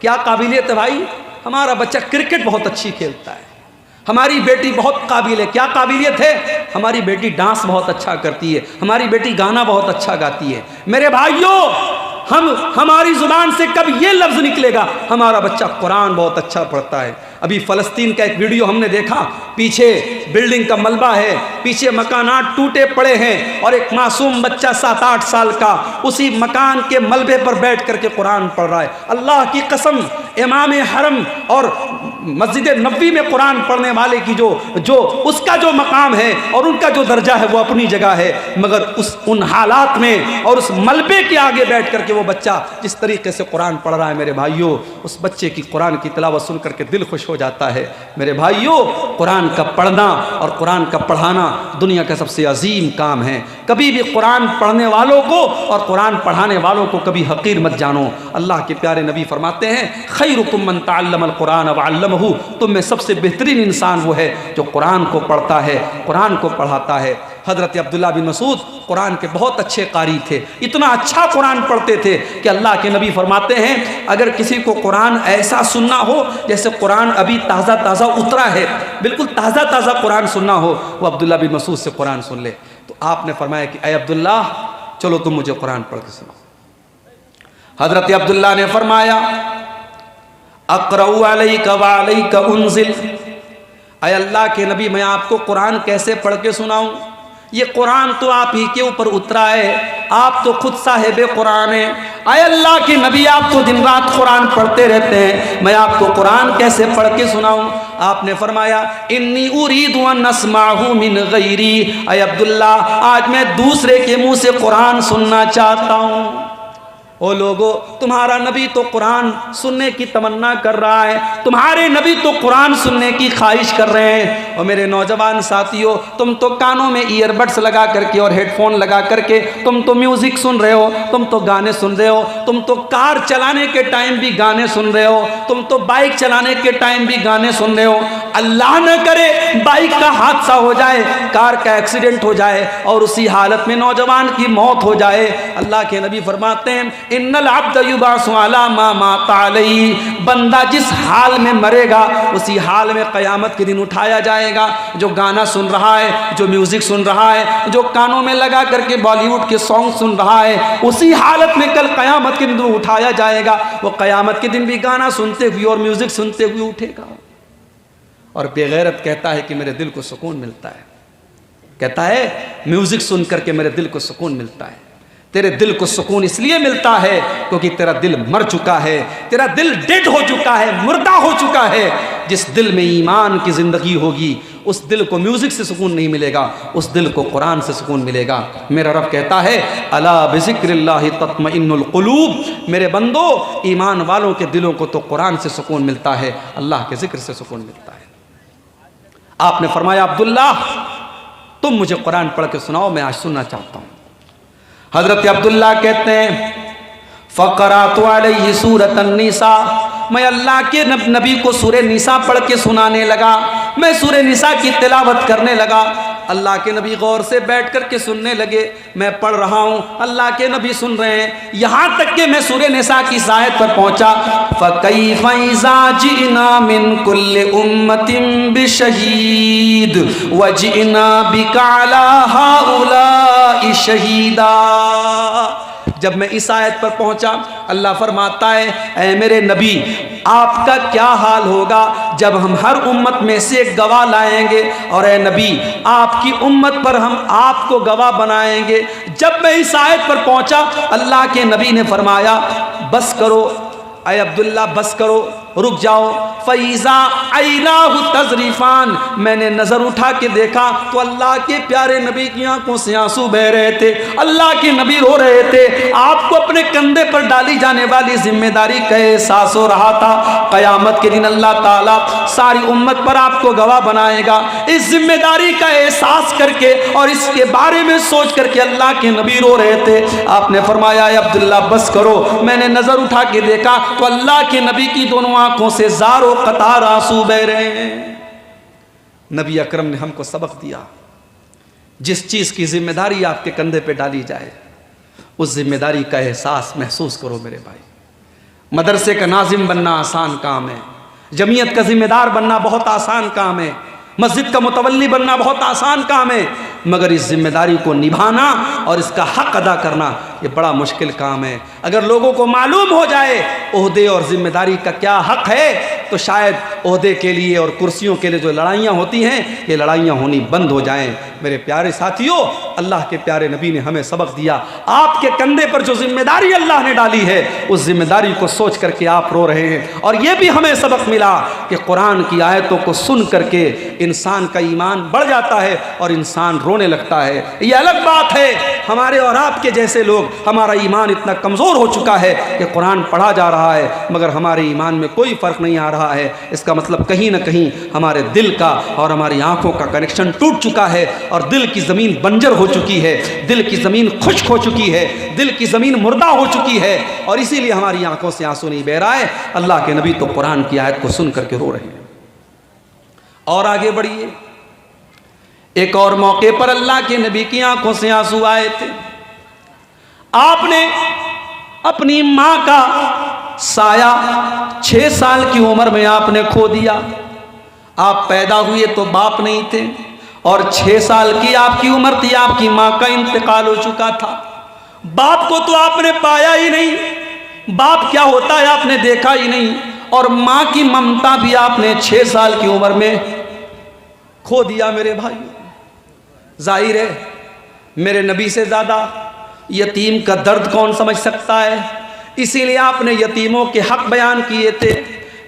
[SPEAKER 1] क्या काबिलियत है भाई? हमारा बच्चा क्रिकेट बहुत अच्छी खेलता है, हमारी बेटी बहुत काबिल है। क्या काबिलियत है? हमारी बेटी डांस बहुत अच्छा करती है, हमारी बेटी गाना बहुत अच्छा गाती है। मेरे भाइयों, हमारी जुबान से कब ये लफ्ज़ निकलेगा हमारा बच्चा कुरान बहुत अच्छा पढ़ता है। अभी फ़लस्तीन का एक वीडियो हमने देखा, पीछे बिल्डिंग का मलबा है, पीछे मकानात टूटे पड़े हैं और एक मासूम बच्चा 7-8 साल का उसी मकान के मलबे पर बैठ करके कुरान पढ़ रहा है। अल्लाह की कसम, इमाम हरम और मस्जिद नबी में कुरान पढ़ने वाले की जो उसका जो मकाम है और उनका जो दर्जा है वो अपनी जगह है, मगर उन हालात में और उस मलबे के आगे बैठ करके वो बच्चा जिस तरीके से कुरान पढ़ रहा है, मेरे भाइयों, उस बच्चे की कुरान की तिलावत सुन करके दिल खुश हो जाता है। मेरे भाइयों, कुरान का पढ़ना और कुरान का पढ़ाना दुनिया का सबसे अजीम काम है। कभी भी कुरान पढ़ने वालों को और कुरान पढ़ाने वालों को कभी हकीर मत जानो। अल्लाह के प्यारे नबी फरमाते हैं, खैरुकुम मन तअल्लमल कुरान व अल्लमहु, तुम में सबसे बेहतरीन इंसान वो है जो कुरान को पढ़ता है, कुरान को पढ़ाता है। हज़रत अब्दुल्ला बिन मसूद कुरान के बहुत अच्छे कारी थे, इतना अच्छा कुरान पढ़ते थे कि अल्लाह के नबी फरमाते हैं, अगर किसी को कुरान ऐसा सुनना हो जैसे कुरान अभी ताज़ा ताज़ा उतरा है, बिल्कुल ताज़ा ताज़ा कुरान सुनना हो, वो अब्दुल्ला बिन मसूद से कुरान सुन ले। तो आपने फरमाया कि अय अब्दुल्ला, चलो तुम मुझे कुरान पढ़ के सुनाओ। हज़रत अब्दुल्ला ने फरमाया, अक़रउ अलैका व अलैका उन्ज़िल, अय अल्लाह के नबी, मैं आपको कुरान कैसे पढ़ के सुनाऊं? ये कुरान तो आप ही के ऊपर उतरा है, आप तो खुद साहिब कुरान है। अय अल्लाह के नबी, आप तो दिन रात कुरान पढ़ते रहते हैं, मैं आपको कुरान कैसे पढ़ के सुनाऊं? आपने फरमाया, इन्नी उरीदु अन अस्माहु मिन गैरी, अय अब्दुल्ला, आज मैं दूसरे के मुंह से कुरान सुनना चाहता हूँ। ओ लोगो, तुम्हारा नबी तो कुरान सुनने की तमन्ना कर रहा है, तुम्हारे नबी तो कुरान सुनने की ख्वाहिश कर रहे हैं। और मेरे नौजवान साथियों, तुम तो कानों में ईयरबड्स लगा करके और हेडफोन लगा करके तुम तो म्यूज़िक सुन रहे हो, तुम तो गाने सुन रहे हो, तुम तो कार चलाने के टाइम भी गाने सुन रहे हो, तुम तो बाइक चलाने के टाइम भी गाने सुन रहे हो। अल्लाह न करे बाइक का हादसा हो जाए, कार का एक्सीडेंट हो जाए और उसी हालत में नौजवान की मौत हो जाए। अल्लाह के नबी फरमाते हैं, इन्नल अब्द युबासु अला मा माता अलैहि, बंदा जिस हाल में मरेगा उसी हाल में क़यामत के दिन उठाया जाएगा। जो गाना सुन रहा है, जो म्यूज़िक सुन रहा है, जो कानों में लगा करके बॉलीवुड के सॉन्ग सुन रहा है, उसी हालत में कल क़यामत के दिन उठाया जाएगा। वो क़यामत के दिन भी गाना सुनते हुए और म्यूज़िक सुनते हुए उठेगा। और बेगैरत कहता है कि मेरे दिल को सुकून मिलता है, कहता है म्यूज़िक सुन करके मेरे दिल को सुकून मिलता है। तेरे दिल को सुकून इसलिए मिलता है क्योंकि तेरा दिल मर चुका है, तेरा दिल डेड हो चुका है, मुर्दा हो चुका है। जिस दिल में ईमान की ज़िंदगी होगी उस दिल को म्यूज़िक से सुकून नहीं मिलेगा, उस दिल को कुरान से सुकून मिलेगा। मेरा रब कहता है, अला बिज़िक्रिल्लाहि तत्मइन्नुल क़ुलूब, मेरे बंदो, ईमान वालों के दिलों को तो कुरान से सुकून मिलता है, अल्लाह के ज़िक्र से सुकून मिलता है। आपने फरमाया, अब्दुल्ला, तुम मुझे कुरान पढ़ के सुनाओ, मैं आज सुनना चाहता हूँ। हज़रत अब्दुल्ला कहते हैं, फ़क़रातु अलैहि सूरत अन्निसा, मैं अल्लाह के नबी को सूरह निसा पढ़ के सुनाने लगा, मैं सूरह निसा की तिलावत करने लगा। अल्लाह के नबी गौर से बैठ कर के सुनने लगे, मैं पढ़ रहा हूँ, अल्लाह के नबी सुन रहे हैं, यहाँ तक कि मैं सूरह निसा की आयत पर पहुँचा, फ़कैफ़ इज़ा जिअना मिन कुल्लि उम्मतिन बिशहीद व जिअना बिका अला हाउलाइ शहीदा। जब मैं इस आयत पर पहुंचा, अल्लाह फरमाता है, ऐ मेरे नबी, आपका क्या हाल होगा जब हम हर उम्मत में से एक गवाह लाएंगे, और ऐ नबी, आपकी उम्मत पर हम आपको गवाह बनाएंगे। जब मैं इस आयत पर पहुंचा, अल्लाह के नबी ने फरमाया, बस करो ऐ अब्दुल्ला, बस करो, रुक जाओ। फ़ैज़ा ऐनाहु तज़रीफ़ान, मैंने नज़र उठा के देखा तो अल्लाह के प्यारे नबी की आंखों से आंसू बह रहे थे, अल्लाह के नबी रो रहे थे। आपको अपने कंधे पर डाली जाने वाली जिम्मेदारी का एहसास हो रहा था। क़यामत के दिन अल्लाह ताला सारी उम्मत पर आपको गवाह बनाएगा। इस जिम्मेदारी का एहसास करके और इसके बारे में सोच करके अल्लाह के नबी रो रहे थे। आपने फरमाया, अब्दुल्ला, बस करो। मैंने नज़र उठा के देखा तो अल्लाह के नबी की दोनों आंखों से ज़ारो कतार आंसू बह रहे हैं। नबी अकरम ने हमको सबक दिया जिस चीज़ की जिम्मेदारी आपके कंधे पे डाली जाए उस जिम्मेदारी का एहसास महसूस करो मेरे भाई। मदरसे का नाजिम बनना आसान काम है, जमीयत का जिम्मेदार बनना बहुत आसान काम है, मस्जिद का मुतवल्ली बनना बहुत आसान काम है, मगर इस जिम्मेदारी को निभाना और इसका हक अदा करना ये बड़ा मुश्किल काम है। अगर लोगों को मालूम हो जाए ओहदे और जिम्मेदारी का क्या हक है तो शायद ओहदे के लिए और कुर्सियों के लिए जो लड़ाइयाँ होती हैं ये लड़ाइयाँ होनी बंद हो जाएं। मेरे प्यारे साथियों, अल्लाह के प्यारे नबी ने हमें सबक दिया। आपके कंधे पर जो जिम्मेदारी अल्लाह ने डाली है उस जिम्मेदारी को सोच करके आप रो रहे हैं। और ये भी हमें सबक मिला कि कुरान की आयतों को सुन करके इंसान का ईमान बढ़ जाता है और इंसान रोने लगता है। ये अलग बात है हमारे और आपके जैसे लोग, हमारा ईमान इतना कमज़ोर हो चुका है कि कुरान पढ़ा जा रहा है मगर हमारे ईमान में कोई फ़र्क नहीं आ रहा है। इसका मतलब कहीं ना कहीं हमारे दिल का और हमारी आंखों का कनेक्शन टूट चुका है और दिल की ज़मीन बंजर हो चुकी है, दिल की ज़मीन खुश्क हो चुकी है, दिल की ज़मीन मुर्दा हो चुकी है और इसीलिए हमारी आंखों से आंसू नहीं बह रहा है। अल्लाह के नबी तो कुरान की आयत को सुन करके रो रहे हैं। और आगे बढ़िए, एक और मौके पर अल्लाह के नबी की आंखों से आंसू आए थे। आपने अपनी मां का साया 6 साल की उम्र में आपने खो दिया। आप पैदा हुए तो बाप नहीं थे और 6 साल की आपकी उम्र थी, आपकी मां का इंतकाल हो चुका था। बाप को तो आपने पाया ही नहीं, बाप क्या होता है आपने देखा ही नहीं, और मां की ममता भी आपने 6 साल की उम्र में खो दिया। मेरे भाई, जाहिर है मेरे नबी से ज़्यादा यतीम का दर्द कौन समझ सकता है, इसीलिए आपने यतीमों के हक बयान किए थे।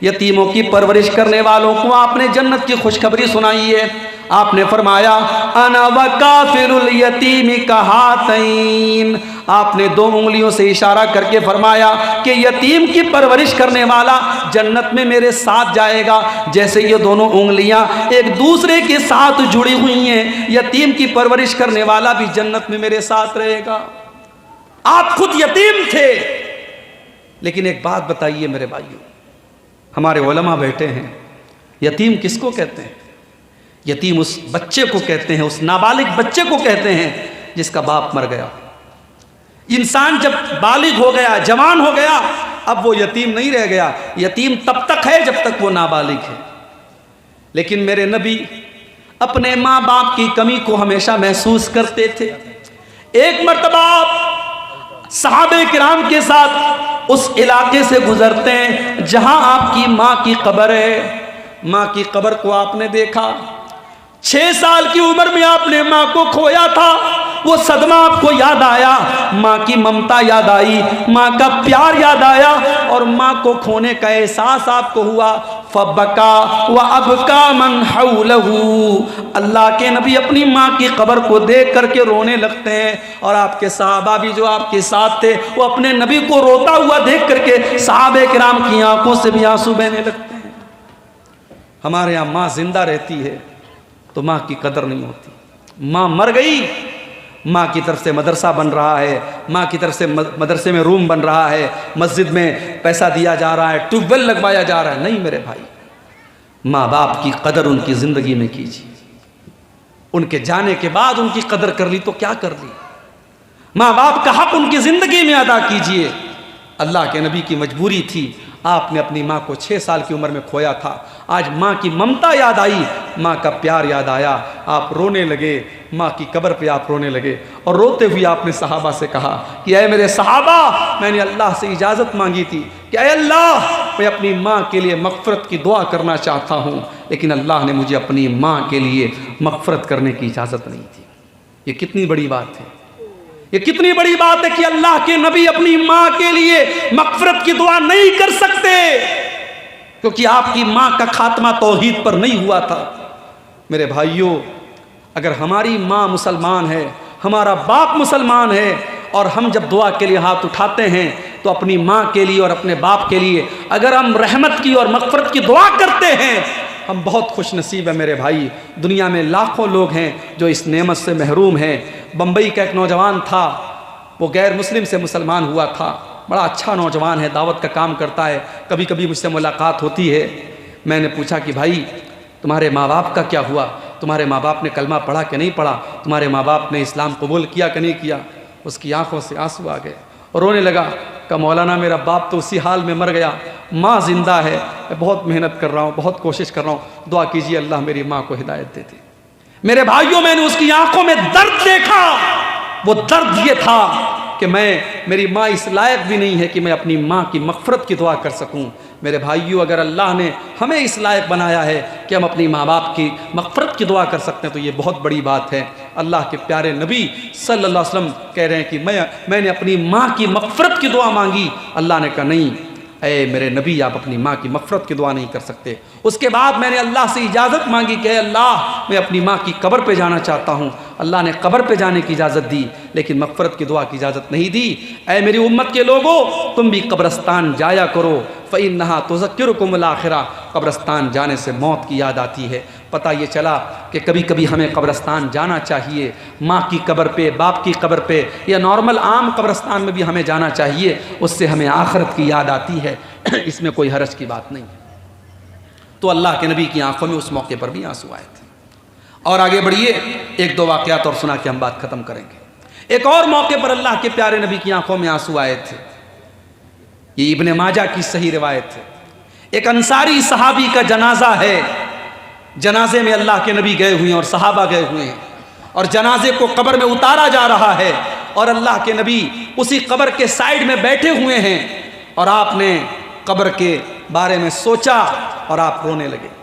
[SPEAKER 1] यतीमों की परवरिश करने वालों को आपने जन्नत की खुशखबरी सुनाई है। आपने फरमाया अना वकाफिरुल यतीम कहातैन, आपने 2 उंगलियों से इशारा करके फरमाया कि यतीम की परवरिश करने वाला जन्नत में मेरे साथ जाएगा। जैसे ये दोनों उंगलियां एक दूसरे के साथ जुड़ी हुई हैं, यतीम की परवरिश करने वाला भी जन्नत में मेरे साथ रहेगा। आप खुद यतीम थे, लेकिन एक बात बताइए मेरे भाइयों, हमारे उलमा बैठे हैं, यतीम किसको कहते हैं? यतीम उस बच्चे को कहते हैं, उस नाबालिग बच्चे को कहते हैं जिसका बाप मर गया। इंसान जब बालिग हो गया, जवान हो गया, अब वो यतीम नहीं रह गया। यतीम तब तक है जब तक वो नाबालिग है। लेकिन मेरे नबी अपने माँ बाप की कमी को हमेशा महसूस करते थे। एक मर्तबा सहाबे किराम के साथ उस इलाके से गुजरते हैं जहां आपकी माँ की कब्र है। माँ की कब्र को आपने देखा। 6 साल की उम्र में आपने माँ को खोया था। वो सदमा आपको याद आया, माँ की ममता याद आई, माँ का प्यार याद आया और माँ को खोने का एहसास आपको हुआ। फबका व अबका मन हौलहू, अल्लाह के नबी अपनी माँ की कब्र को देख करके रोने लगते हैं और आपके सहाबा भी जो आपके साथ थे वो अपने नबी को रोता हुआ देख करके सहाबे किराम की आंखों से भी आंसू बहने लगते हैं। हमारे यहाँ माँ जिंदा रहती है तो माँ की कदर नहीं होती। माँ मर गई, माँ की तरफ से मदरसा बन रहा है, माँ की तरफ से मदरसे में रूम बन रहा है, मस्जिद में पैसा दिया जा रहा है, ट्यूबवेल लगवाया जा रहा है। नहीं मेरे भाई, माँ बाप की कदर उनकी ज़िंदगी में कीजिए। उनके जाने के बाद उनकी कदर कर ली तो क्या कर ली। माँ बाप का हक उनकी ज़िंदगी में अदा कीजिए। अल्लाह के नबी की मजबूरी थी, आपने अपनी माँ को 6 साल की उम्र में खोया था। आज माँ की ममता याद आई, माँ का प्यार याद आया, आप रोने लगे, माँ की कब्र पे आप रोने लगे और रोते हुए आपने सहाबा से कहा कि ऐ मेरे सहाबा, मैंने अल्लाह से इजाज़त मांगी थी कि ऐ अल्लाह, मैं अपनी माँ के लिए मग़फ़िरत की दुआ करना चाहता हूँ, लेकिन अल्लाह ने मुझे अपनी माँ के लिए मग़फ़िरत करने की इजाज़त नहीं दी। ये कितनी बड़ी बात है, ये कितनी बड़ी बात है कि अल्लाह के नबी अपनी माँ के लिए मग़फ़िरत की दुआ नहीं कर सकते क्योंकि आपकी माँ का खात्मा तौहीद पर नहीं हुआ था। मेरे भाइयों, अगर हमारी माँ मुसलमान है, हमारा बाप मुसलमान है और हम जब दुआ के लिए हाथ उठाते हैं तो अपनी माँ के लिए और अपने बाप के लिए अगर हम रहमत की और मग़फ़िरत की दुआ करते हैं, हम बहुत खुश नसीब है मेरे भाई। दुनिया में लाखों लोग हैं जो इस नेमत से महरूम हैं। बम्बई का एक नौजवान था, वो गैर मुस्लिम से मुसलमान हुआ था, बड़ा अच्छा नौजवान है, दावत का काम करता है, कभी कभी मुझसे मुलाकात होती है। मैंने पूछा कि भाई तुम्हारे माँ बाप का क्या हुआ? तुम्हारे माँ बाप ने कलमा पढ़ा कि नहीं पढ़ा, तुम्हारे माँ बाप ने इस्लाम कबूल किया कि नहीं किया। उसकी आंखों से आंसू आ गए और रोने लगा। कहा मौलाना मेरा बाप तो उसी हाल में मर गया, माँ जिंदा है, मैं बहुत मेहनत कर रहा हूँ, बहुत कोशिश कर रहा हूँ, दुआ कीजिए अल्लाह मेरी माँ को हिदायत दे दे। मेरे भाइयों, मैंने उसकी आंखों में दर्द देखा। वो दर्द ये था कि मेरी माँ इस लायक भी नहीं है कि मैं अपनी माँ की मग़फ़िरत की दुआ कर सकूं। मेरे भाइयों, अगर अल्लाह ने हमें इस लायक बनाया है कि हम अपनी माँ बाप की मग़फ़िरत की दुआ कर सकते हैं तो ये बहुत बड़ी बात है। अल्लाह के प्यारे नबी सल्लल्लाहु अलैहि वसल्लम कह रहे हैं कि मैंने अपनी माँ की मग़फ़िरत की दुआ मांगी। अल्लाह ने कहा नहीं, ऐ मेरे नबी, आप अपनी माँ की मग़फ़िरत की दुआ नहीं कर सकते। उसके बाद मैंने अल्लाह से इजाज़त मांगी कि अल्लाह मैं अपनी माँ की कब्र पे जाना चाहता हूँ। अल्लाह ने कब्र पे जाने की इजाज़त दी, लेकिन मग़फ़िरत की दुआ की इजाज़त नहीं दी। ऐ मेरी उम्मत के लोगों, तुम भी कब्रस्तान जाया करो, फ़इन्नहा तुज़क्किरुकुमुल आखिरा। कब्रस्तान जाने से मौत की याद आती है। पता ये चला कि कभी कभी हमें कब्रस्तान जाना चाहिए, माँ की कब्र पे, बाप की कब्र पे, या नॉर्मल आम कब्रस्तान में भी हमें जाना चाहिए। उससे हमें आखिरत की याद आती है, इसमें कोई हरज की बात नहीं है। तो अल्लाह के नबी की आंखों में उस मौके पर भी आंसू आए थे। और आगे बढ़िए, एक दो वाक़यात और सुना के हम बात ख़त्म करेंगे। एक और मौके पर अल्लाह के प्यारे नबी की आंखों में आंसू आए थे। ये इब्ने माजा की सही रिवायत है। एक अंसारी सहाबी का जनाजा है, जनाजे में अल्लाह के नबी गए हुए हैं और सहाबा गए हुए हैं, और जनाजे को कब्र में उतारा जा रहा है और अल्लाह के नबी उसी कब्र के साइड में बैठे हुए हैं। और आपने कब्र के बारे में सोचा और आप रोने लगे।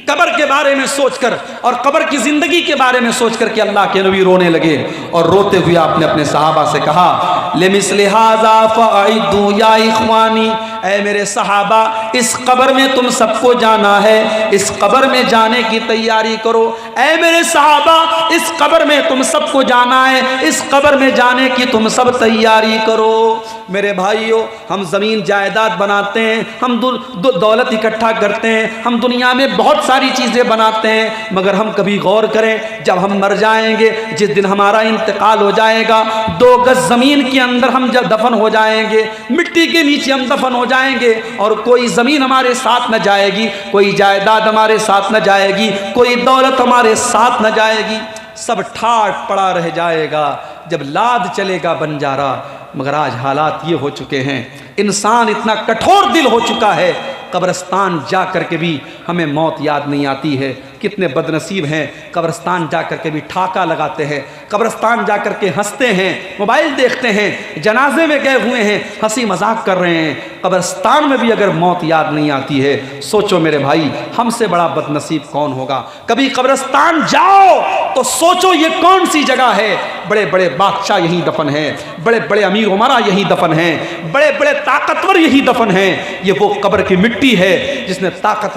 [SPEAKER 1] कब्र के बारे में सोचकर और कब्र की ज़िंदगी के बारे में सोचकर के अल्लाह के नबी रोने लगे। और रोते हुए आपने अपने सहाबा से कहा, लिमिस्लि हाज़ा फ़अइद्दू या इख़वानी, ऐ मेरे सहाबा, इस कब्र में तुम सबको जाना है, इस कब्र में जाने की तैयारी करो। ऐ मेरे सहाबा, इस कब्र में तुम सबको जाना है, इस कब्र में जाने की तुम सब तैयारी करो। मेरे भाइयों, हम ज़मीन जायदाद बनाते हैं, हम दौलत इकट्ठा करते हैं, हम दुनिया में बहुत सारी चीज़ें बनाते हैं, मगर हम कभी गौर करें, जब हम मर जाएंगे, जिस दिन हमारा इंतकाल हो जाएगा, 2 गज ज़मीन के अंदर हम जब दफन हो जाएंगे, मिट्टी के नीचे हम दफन हो जाएंगे, और कोई ज़मीन हमारे साथ न जाएगी, कोई जायदाद हमारे साथ न जाएगी, कोई दौलत हमारे साथ न जाएगी, सब ठाट पड़ा रह जाएगा। जब लाद चलेगा बंजारा। मगर आज हालात ये हो चुके हैं, इंसान इतना कठोर दिल हो चुका है, कब्रस्तान जा कर के भी हमें मौत याद नहीं आती है। कितने बदनसीब हैं, कब्रस्तान जा कर के भी ठाका लगाते हैं, कब्रस्तान जा कर के हंसते हैं, मोबाइल देखते हैं, जनाजे में गए हुए हैं, हंसी मजाक कर रहे हैं। कब्रस्तान में भी अगर मौत याद नहीं आती है, सोचो मेरे भाई, हमसे बड़ा बदनसीब कौन होगा। कभी कब्रस्तान जाओ तो सोचो ये कौन सी जगह है। बड़े बड़े बादशाह यहीं दफन हैं, बड़े बड़े अमीर उमरा यहीं दफन हैं, बड़े बड़े ताकतवर यहीं दफन हैं। ये वो कब्र की मिट्टी है जिसने ताकत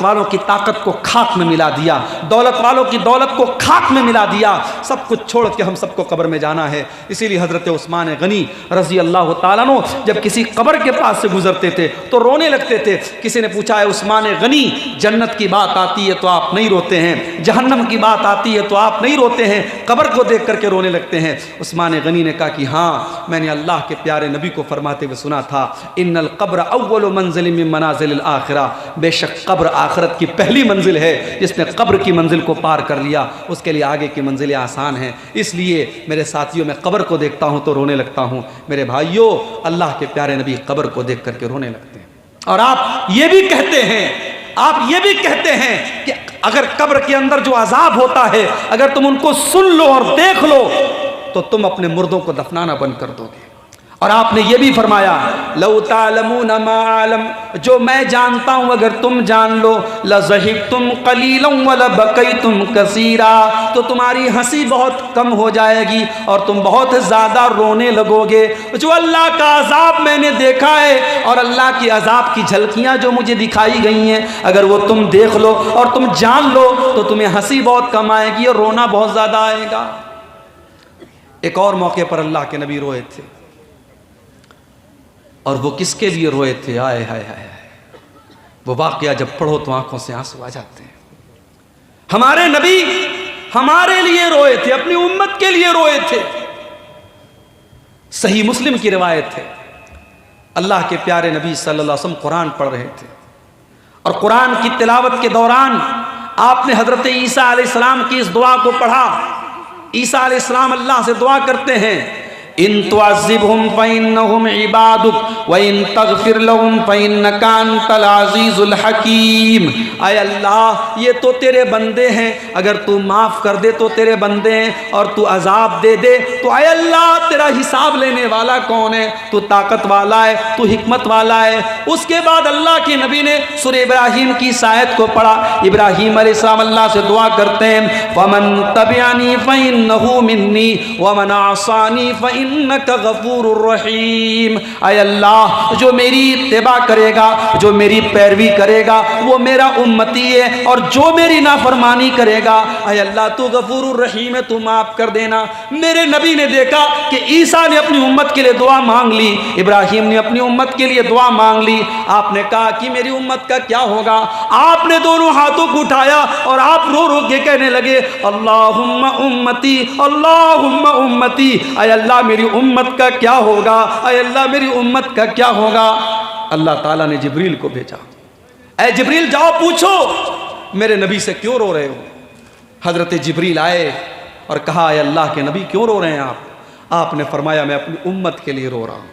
[SPEAKER 1] वालों की ताकत को खाक में मिला दिया, दौलत वालों की दौलत को खाक में मिला दिया। सब कुछ छोड़ के हम सबको कब्र में जाना है। इसीलिए हज़रत उस्मान गनी रज़ी अल्लाह ताला अन्हु जब किसी कब्र के पास से गुजरते थे तो रोने लगते थे। किसी ने पूछा, है उस्मान गनी, जन्नत की बात आती है तो आप नहीं रोते हैं, जहन्नम की बात आती है तो आप नहीं रोते हैं, कब्र को देख करके रोने लगते हैं। उस्मान गनी ने कहा कि हाँ, मैंने अल्लाह के प्यारे नबी को फरमाते हुए सुना था, इन्नल क़ब्र अव्वलु मंज़िल मिन मनाज़िलिल आखिरा, बेशक कब्र आखिरत की पहली मंजिल है। जिसने कब्र की मंजिल को पार कर लिया उसके लिए आगे की मंजिलें आसान हैं। इसलिए मेरे साथियों, मैं कब्र को देखता हूँ तो रोने लगता हूँ। मेरे भाइयों, अल्लाह के प्यारे नबी कब्र को देख करके रोने लगते हैं। और आप ये भी कहते हैं कि अगर कब्र के अंदर जो अजाब होता है, अगर तुम उनको सुन लो और देख लो तो तुम अपने मुर्दों को दफनाना बंद कर दोगे। और आपने ये भी फरमाया, लौ तालमून मा आलम, जो मैं जानता हूँ अगर तुम जान लो, लज़हिकतुम क़लीलन व लबकैतुम कसीरा, तो तुम्हारी हंसी बहुत कम हो जाएगी और तुम बहुत ज़्यादा रोने लगोगे। जो अल्लाह का अजाब मैंने देखा है और अल्लाह की अजाब की झलकियाँ जो मुझे दिखाई गई हैं, अगर वो तुम देख लो और तुम जान लो तो तुम्हें हंसी बहुत कम आएगी और रोना बहुत ज़्यादा आएगा। एक और मौके पर अल्लाह के नबी रोए थे, और वो किसके लिए रोए थे? आए हाय हाय, वो वाक़या जब पढ़ो तो आंखों से आंसू आ जाते हैं। हमारे नबी हमारे लिए रोए थे, अपनी उम्मत के लिए रोए थे। सही मुस्लिम की रिवायत है, अल्लाह के प्यारे नबी सल्लल्लाहु अलैहि वसल्लम कुरान पढ़ रहे थे और कुरान की तिलावत के दौरान आपने हजरत ईसा अलैहिस्सलाम की इस दुआ को पढ़ा। ईसा अलैहिस्सलाम अल्लाह से दुआ करते हैं, इन तुअज़्ज़िबहुम फ़इन्नहुम इबादुक व इन तग़फ़िर लहुम फ़इन्नका अंतल अज़ीज़ुल हकीम। आय अल्लाह, ये तो तेरे बंदे हैं, अगर तू माफ़ कर दे तो तेरे बंदे हैं, और तू अजाब दे दे तो आय अल्लाह तेरा हिसाब लेने वाला कौन है? तू ताकत वाला है, तू हिकमत वाला है। उसके बाद अल्लाह के नबी ने सूरह इब्राहीम की इस आयत को पढ़ा। इब्राहीम अलैहिस्सलाम अल्लाह से दुआ करते हैं, फ़मन तबिअनी फ़इन्नहु मिन्नी व मन असानी फ़इन्नका गफ़ूरुर रहीम। आय अल्लाह, जो मेरी इत्तिबा करेगा, जो मेरी पैरवी करेगा, वो मेरा उम्मती है, और जो मेरी नाफरमानी करेगा, आय अल्लाह तू गफूरुर रहीम है, तू माफ कर देना। मेरे नबी ने देखा कि ईसा ने अपनी उम्मत के लिए दुआ मांग ली, इब्राहीम ने अपनी उम्मत के लिए दुआ मांग ली। आपने कहा कि मेरी उम्मत का क्या होगा? आपने दोनों हाथों को उठाया और आप रो रो के कहने लगे, अल्लाहुम्मा उम्मती, अल्लाहुम्मा उम्मती। आय अल्लाह मेरी उम्मत का क्या होगा? आय अल्लाह मेरी उम्मत का क्या होगा? अल्लाह ताला ने जिब्रील को भेजा, ऐ जिब्रील जाओ पूछो मेरे नबी से क्यों रो रहे हो। हजरत जिब्रील आए और कहा, ऐ अल्लाह के नबी क्यों रो रहे हैं आप? आपने फरमाया, मैं अपनी उम्मत के लिए रो रहा हूं।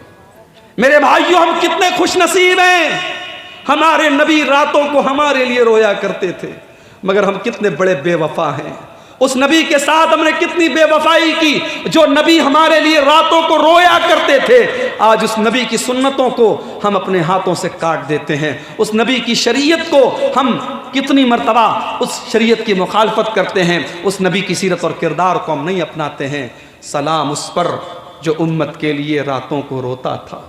[SPEAKER 1] मेरे भाइयों, हम कितने खुश नसीब हैं, हमारे नबी रातों को हमारे लिए रोया करते थे, मगर हम कितने बड़े बेवफा हैं। उस नबी के साथ हमने कितनी बेवफाई की, जो नबी हमारे लिए रातों को रोया करते थे, आज उस नबी की सुन्नतों को हम अपने हाथों से काट देते हैं। उस नबी की शरीयत को हम कितनी मर्तबा उस शरीयत की मुखालफत करते हैं। उस नबी की सीरत और किरदार को हम नहीं अपनाते हैं। सलाम उस पर जो उम्मत के लिए रातों को रोता था,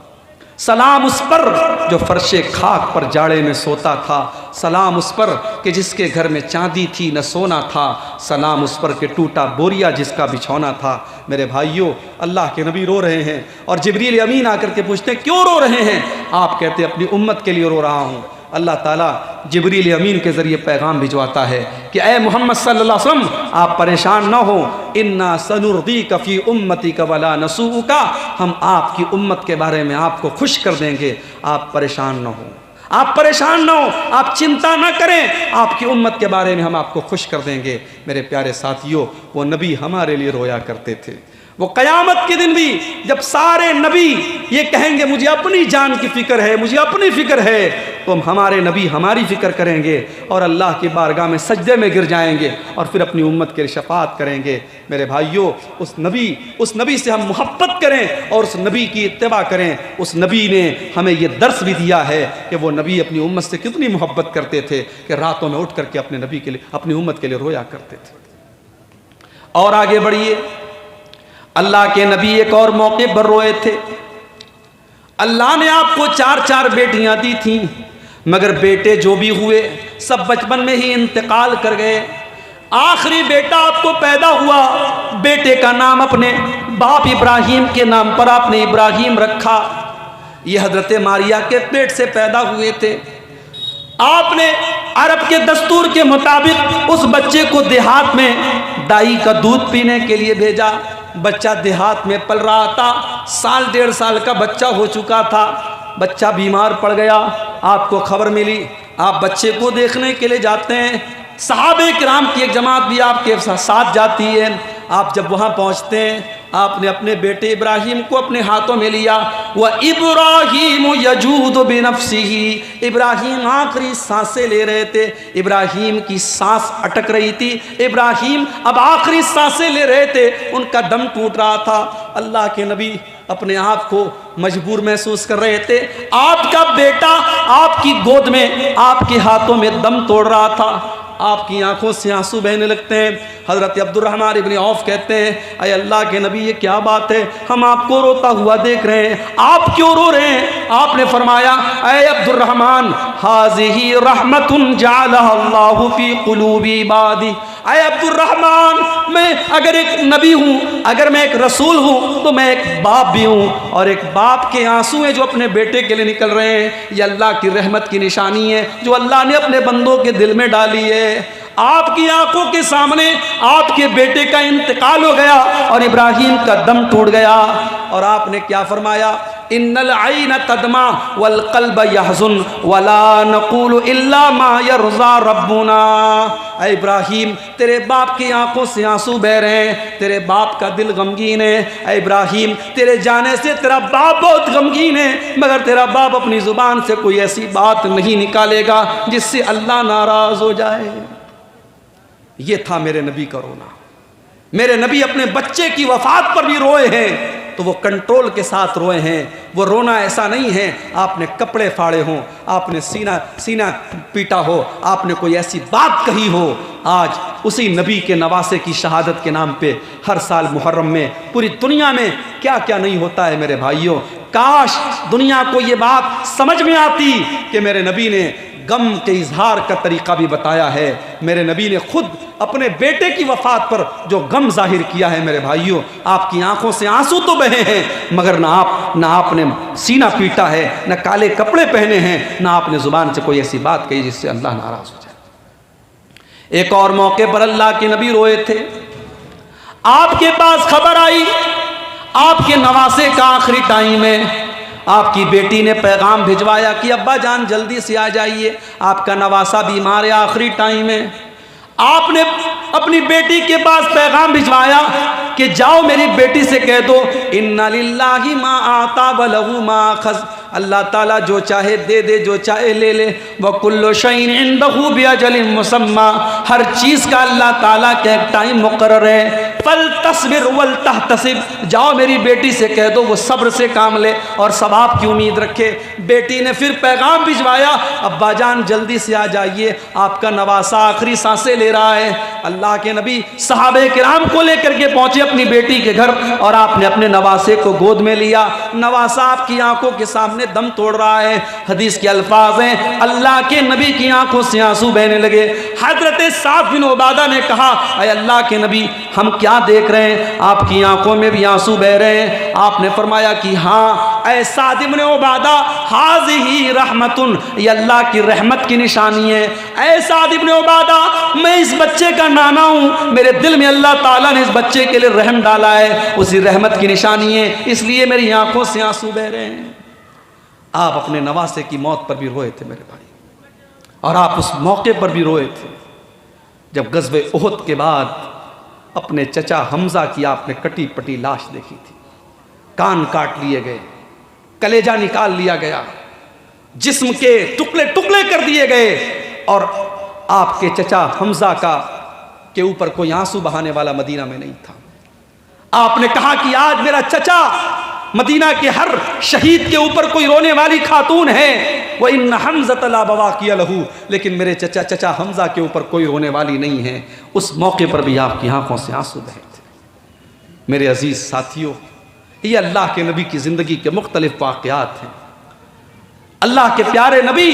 [SPEAKER 1] सलाम उस पर जो फर्शे खाक पर जाड़े में सोता था, सलाम उस पर कि जिसके घर में चांदी थी न सोना था, सलाम उस पर कि टूटा बोरिया जिसका बिछौना था। मेरे भाइयों, अल्लाह के नबी रो रहे हैं और जिब्रील अमीन आकर के पूछते हैं, क्यों रो रहे हैं? आप कहते हैं, अपनी उम्मत के लिए रो रहा हूँ। अल्लाह ताला जिब्रील अमीन के ज़रिए पैगाम भिजवाता है कि ए मोहम्मद सल्लल्लाहु अलैहि वसल्लम, आप परेशान ना हो, इन्ना सनुर्दीका फी उम्मतिका वला नसूका, हम आपकी उम्मत के बारे में आपको खुश कर देंगे, आप परेशान ना हो, आप परेशान ना हो, आप चिंता ना करें, आपकी उम्मत के बारे में हम आपको खुश कर देंगे। मेरे प्यारे साथियों, वो नबी हमारे लिए रोया करते थे। वो क़यामत के दिन भी जब सारे नबी ये कहेंगे मुझे अपनी जान की फ़िक्र है, मुझे अपनी फ़िक्र है, तो हमारे नबी हमारी फ़िक्र करेंगे और अल्लाह की बारगाह में सजदे में गिर जाएंगे और फिर अपनी उम्मत के लिए शफ़ाअत करेंगे। मेरे भाइयों, उस नबी से हम मोहब्बत करें और उस नबी की इत्तिबा करें। उस नबी ने हमें ये दर्स भी दिया है कि वो नबी अपनी उम्मत से कितनी मोहब्बत करते थे कि रातों में उठ करके अपने नबी के लिए, अपनी उम्मत के लिए रोया करते थे। और आगे बढ़िए, अल्लाह के नबी एक और मौके पर रोए थे। अल्लाह ने आपको 4 बेटियां दी थी, मगर बेटे जो भी हुए सब बचपन में ही इंतकाल कर गए। आखिरी बेटा आपको पैदा हुआ, बेटे का नाम अपने बाप इब्राहीम के नाम पर आपने इब्राहीम रखा। ये हजरत मारिया के पेट से पैदा हुए थे। आपने अरब के दस्तूर के मुताबिक उस बच्चे को देहात में दाई का दूध पीने के लिए भेजा। बच्चा देहात में पल रहा था, 1.5 साल का बच्चा हो चुका था। बच्चा बीमार पड़ गया, आपको खबर मिली, आप बच्चे को देखने के लिए जाते हैं। सहाबे किराम की एक जमात भी आपके साथ जाती है। आप जब वहाँ पहुँचते हैं, आपने अपने बेटे इब्राहीम को अपने हाथों में लिया। वह इब्राहीम यजूद बिनफ्सिही, इब्राहीम आखिरी सांसें ले रहे थे, इब्राहीम की सांस अटक रही थी, इब्राहीम अब आखिरी सांसें ले रहे थे, उनका दम टूट रहा था। अल्लाह के नबी अपने आप को मजबूर महसूस कर रहे थे। आपका बेटा आपकी गोद में, आपके हाथों में दम तोड़ रहा था। आपकी आंखों से आंसू बहने लगते हैं। हज़रत अब्दुर्रहमान इब्न औफ कहते हैं, अय अल्लाह के नबी, ये क्या बात है, हम आपको रोता हुआ देख रहे हैं, आप क्यों रो रहे हैं? आपने फरमाया, अय अब्दुर्रहमान, हाज़िही रहमतुन जअलहा अल्लाहु फी क़ुलूबि इबादी। अय अब्दुर्रहमान, मैं अगर एक नबी हूँ, अगर मैं एक रसूल हूँ, तो मैं एक बाप भी हूँ, और एक बाप के आंसू हैं जो अपने बेटे के लिए निकल रहे हैं, ये अल्लाह की रहमत की निशानी है जो अल्लाह ने अपने बंदों के दिल में डाली है। आपकी आंखों के सामने आपके बेटे का इंतकाल हो गया और इब्राहीम का दम टूट गया, और आपने क्या फरमाया, इन्नल आइना तदमा वल क़ल्ब यहज़ुन वला नक़ूलु इल्ला मा यरज़ा रब्बुना। ऐ इब्राहीम, तेरे बाप की आंखों से आंसू बह रहे हैं, तेरे बाप का दिल गमगीन है। ऐ इब्राहीम, तेरे जाने से तेरा बाप बहुत गमगीन है, मगर तेरा बाप अपनी ज़ुबान से कोई ऐसी बात नहीं निकालेगा जिससे अल्लाह नाराज़ हो जाए। ये था मेरे नबी का रोना। मेरे नबी अपने बच्चे की वफात पर भी रोए हैं तो वो कंट्रोल के साथ रोए हैं। वो रोना ऐसा नहीं है आपने कपड़े फाड़े हों, आपने सीना पीटा हो, आपने कोई ऐसी बात कही हो। आज उसी नबी के नवासे की शहादत के नाम पे हर साल मुहर्रम में पूरी दुनिया में क्या क्या नहीं होता है मेरे भाइयों। काश दुनिया को ये बात समझ में आती कि मेरे नबी ने गम के इजहार का तरीका भी बताया है। मेरे नबी ने खुद अपने बेटे की वफात पर जो गम जाहिर किया है मेरे भाइयों, आपकी आंखों से आंसू तो बहे हैं मगर ना आपने सीना पीटा है, ना काले कपड़े पहने हैं, ना आपने जुबान से कोई ऐसी बात कही जिससे अल्लाह नाराज हो जाए। एक और मौके पर अल्लाह के नबी रोए थे। आपके पास खबर आई आपके नवासे का आखिरी टाइम है। आपकी बेटी ने पैगाम भिजवाया कि अब्बा जान जल्दी से आ जाइए, आपका नवासा बीमार है, आखिरी टाइम है। आपने अपनी बेटी के पास पैगाम भिजवाया कि जाओ मेरी बेटी से कह दो इन्ना लिल्लाहि मा आता व लहू मा अखज़, अल्लाह ताला जो चाहे दे दे, जो चाहे ले ले। व कुल्लु शैइन इंदहू बिअजलिन मुसम्मा, हर चीज़ का अल्लाह ताला का एक टाइम मुकर्रर है। फल तस्बिर वल तहतसिब, जाओ मेरी बेटी से कह दो वो सब्र से काम ले और सवाब की उम्मीद रखे। बेटी ने फिर पैगाम भिजवाया, अब्बा जान जल्दी से आ जाइए, आपका नवासा आखिरी सांसें ले रहा है। अल्लाह के नबी सहाबे किराम को लेकर के पहुंचे अपनी बेटी के घर और आपने अपने नवासे को गोद में लिया। नवासा आपकी आंखों के सामने दम तोड़ रहा है। हदीस के अल्फाज हैं, अल्लाह के नबी की आंखों से आंसू बहने लगे। हजरत साद बिन उबादा ने कहा, अय अल्लाह के नबी हम क्या देख रहे हैं, आपकी आंखों में भी आंसू बह रहे हैं। आपने फरमाया कि हाँ ऐ साद बिन उबादा, हाज़िही रहमतुन, ये अल्लाह की रहमत की निशानी है। ऐ साद बिन उबादा, मैं इस बच्चे का नाना हूँ, मेरे दिल में अल्लाह ताला ने इस बच्चे के लिए रहम डाला है, उसी रहमत की निशानी है, इसलिए मेरी आंखों से आंसू बह रहे हैं। आप अपने नवासे की मौत पर भी रोए थे मेरे भाई, और आप उस मौके पर भी रोए थे जब ग़ज़वे उहद के बाद अपने चचा हमजा की आपने कटी पटी लाश देखी थी। कान काट लिए गए, कलेजा निकाल लिया गया, जिस्म के टुकड़े टुकड़े कर दिए गए, और आपके चचा हमजा के ऊपर कोई आंसू बहाने वाला मदीना में नहीं था। आपने कहा कि आज मेरा चचा, मदीना के हर शहीद के ऊपर कोई रोने वाली खातून है, वो इन हमज़त ला बवाकिया लहू, लेकिन मेरे चचा हमजा के ऊपर कोई रोने वाली नहीं है। उस मौके पर भी आपकी आंखों से आंसू बहे थे। मेरे अजीज साथियों, ये अल्लाह के नबी की ज़िंदगी के मुख्तलिफ वाक़यात हैं। अल्लाह के प्यारे नबी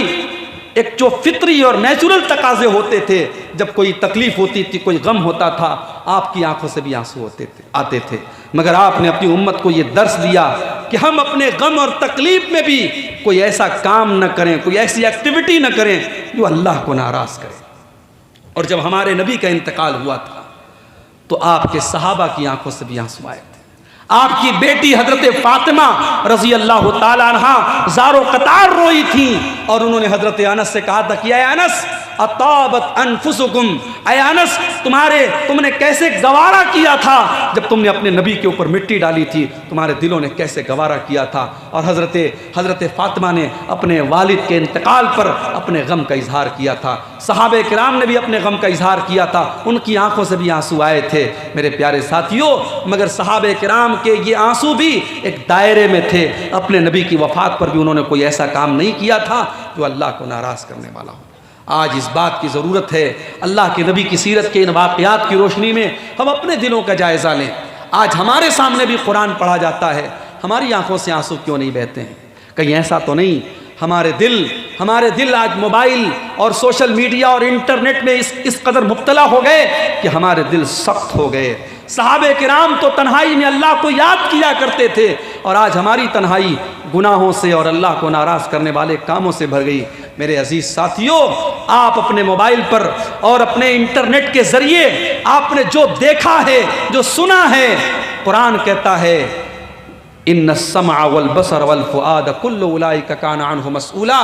[SPEAKER 1] एक जो फितरी और नेचुरल तकाजे होते थे, जब कोई तकलीफ होती थी, कोई गम होता था, आपकी आंखों से भी आंसू आते थे। मगर आपने अपनी उम्मत को ये दर्स दिया कि हम अपने गम और तकलीफ में भी कोई ऐसा काम न करें, कोई ऐसी एक्टिविटी न करें जो अल्लाह को नाराज़ करे। और जब हमारे नबी का इंतकाल हुआ था तो आपके सहाबा की आंखों से भी आंसू आए थे। आपकी बेटी हजरत फातिमा रजी अल्लाह ताला अन्हा ज़ारो कतार रोई थी, और उन्होंने हजरत अनस से कहा था कि ऐ अनस अताबत अनफुसुकुम, ऐ अनस तुमने कैसे गवारा किया था जब तुमने अपने नबी के ऊपर मिट्टी डाली थी, तुम्हारे दिलों ने कैसे गवारा किया था। और हजरत फातिमा ने अपने वालिद के इंतकाल पर अपने गम का इजहार किया था। सहाबे किराम ने भी अपने गम का इजहार किया था, उनकी आंखों से भी आंसू आए थे मेरे प्यारे साथियों। मगर सहाबे किराम के ये आंसू भी एक दायरे में थे। अपने नबी की वफ़ात पर भी उन्होंने कोई ऐसा काम नहीं किया था जो अल्लाह को नाराज़ करने वाला हो। आज इस बात की ज़रूरत है, अल्लाह के नबी की सीरत के इन वाक़यात की रोशनी में हम अपने दिलों का जायज़ा लें। आज हमारे सामने भी कुरान पढ़ा जाता है, हमारी आंखों से आंसू क्यों नहीं बहते हैं? कहीं ऐसा तो नहीं हमारे दिल आज मोबाइल और सोशल मीडिया और इंटरनेट में इस कदर मुब्तला हो गए कि हमारे दिल सख्त हो गए। सहाबे किराम तो तन्हाई में अल्लाह को याद किया करते थे, और आज हमारी तन्हाई गुनाहों से और अल्लाह को नाराज़ करने वाले कामों से भर गई। मेरे अजीज़ साथियों, आप अपने मोबाइल पर और अपने इंटरनेट के ज़रिए आपने जो देखा है, जो सुना है, कुरान कहता है इन्न सम्अ वल बसर वल फुआद कुल्लु उलाइका काना अन्हु मसऊला।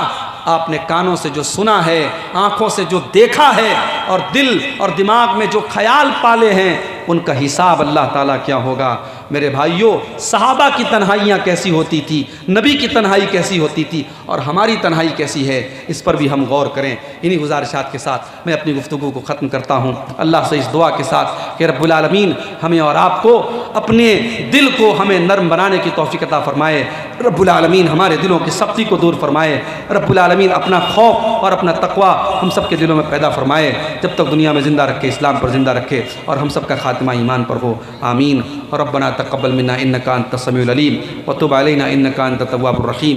[SPEAKER 1] आपने कानों से जो सुना है, आँखों से जो देखा है और दिल और दिमाग में जो ख्याल पाले हैं, उनका हिसाब अल्लाह ताला क्या होगा। मेरे भाइयों, सहाबा की तन्हाइयाँ कैसी होती थी, नबी की तन्हाई कैसी होती थी और हमारी तन्हाई कैसी है, इस पर भी हम गौर करें। इन्हीं गुजारिशात के साथ मैं अपनी गुफ्तगू को ख़त्म करता हूँ, अल्लाह से इस दुआ के साथ कि रब्बुल आलमीन हमें और आपको अपने दिल को हमें नरम बनाने की तौफीक अता फरमाए। रब्बुल आलमीन हमारे दिलों की सख्ती को दूर फरमाए। रब्बुल आलमीन अपना खौफ और अपना तकवा हम सब के दिलों में पैदा फरमाए। जब तक दुनिया में ज़िंदा रखे, इस्लाम पर ज़िंदा रखे और हम सब का खात्मा ईमान पर हो। आमीन। रब्बना तक़ब्बल मिन्ना इन्नका अंतस समीउल अलीम व तुब अलैना इन्नका अंतत तव्वाबुर रहीम।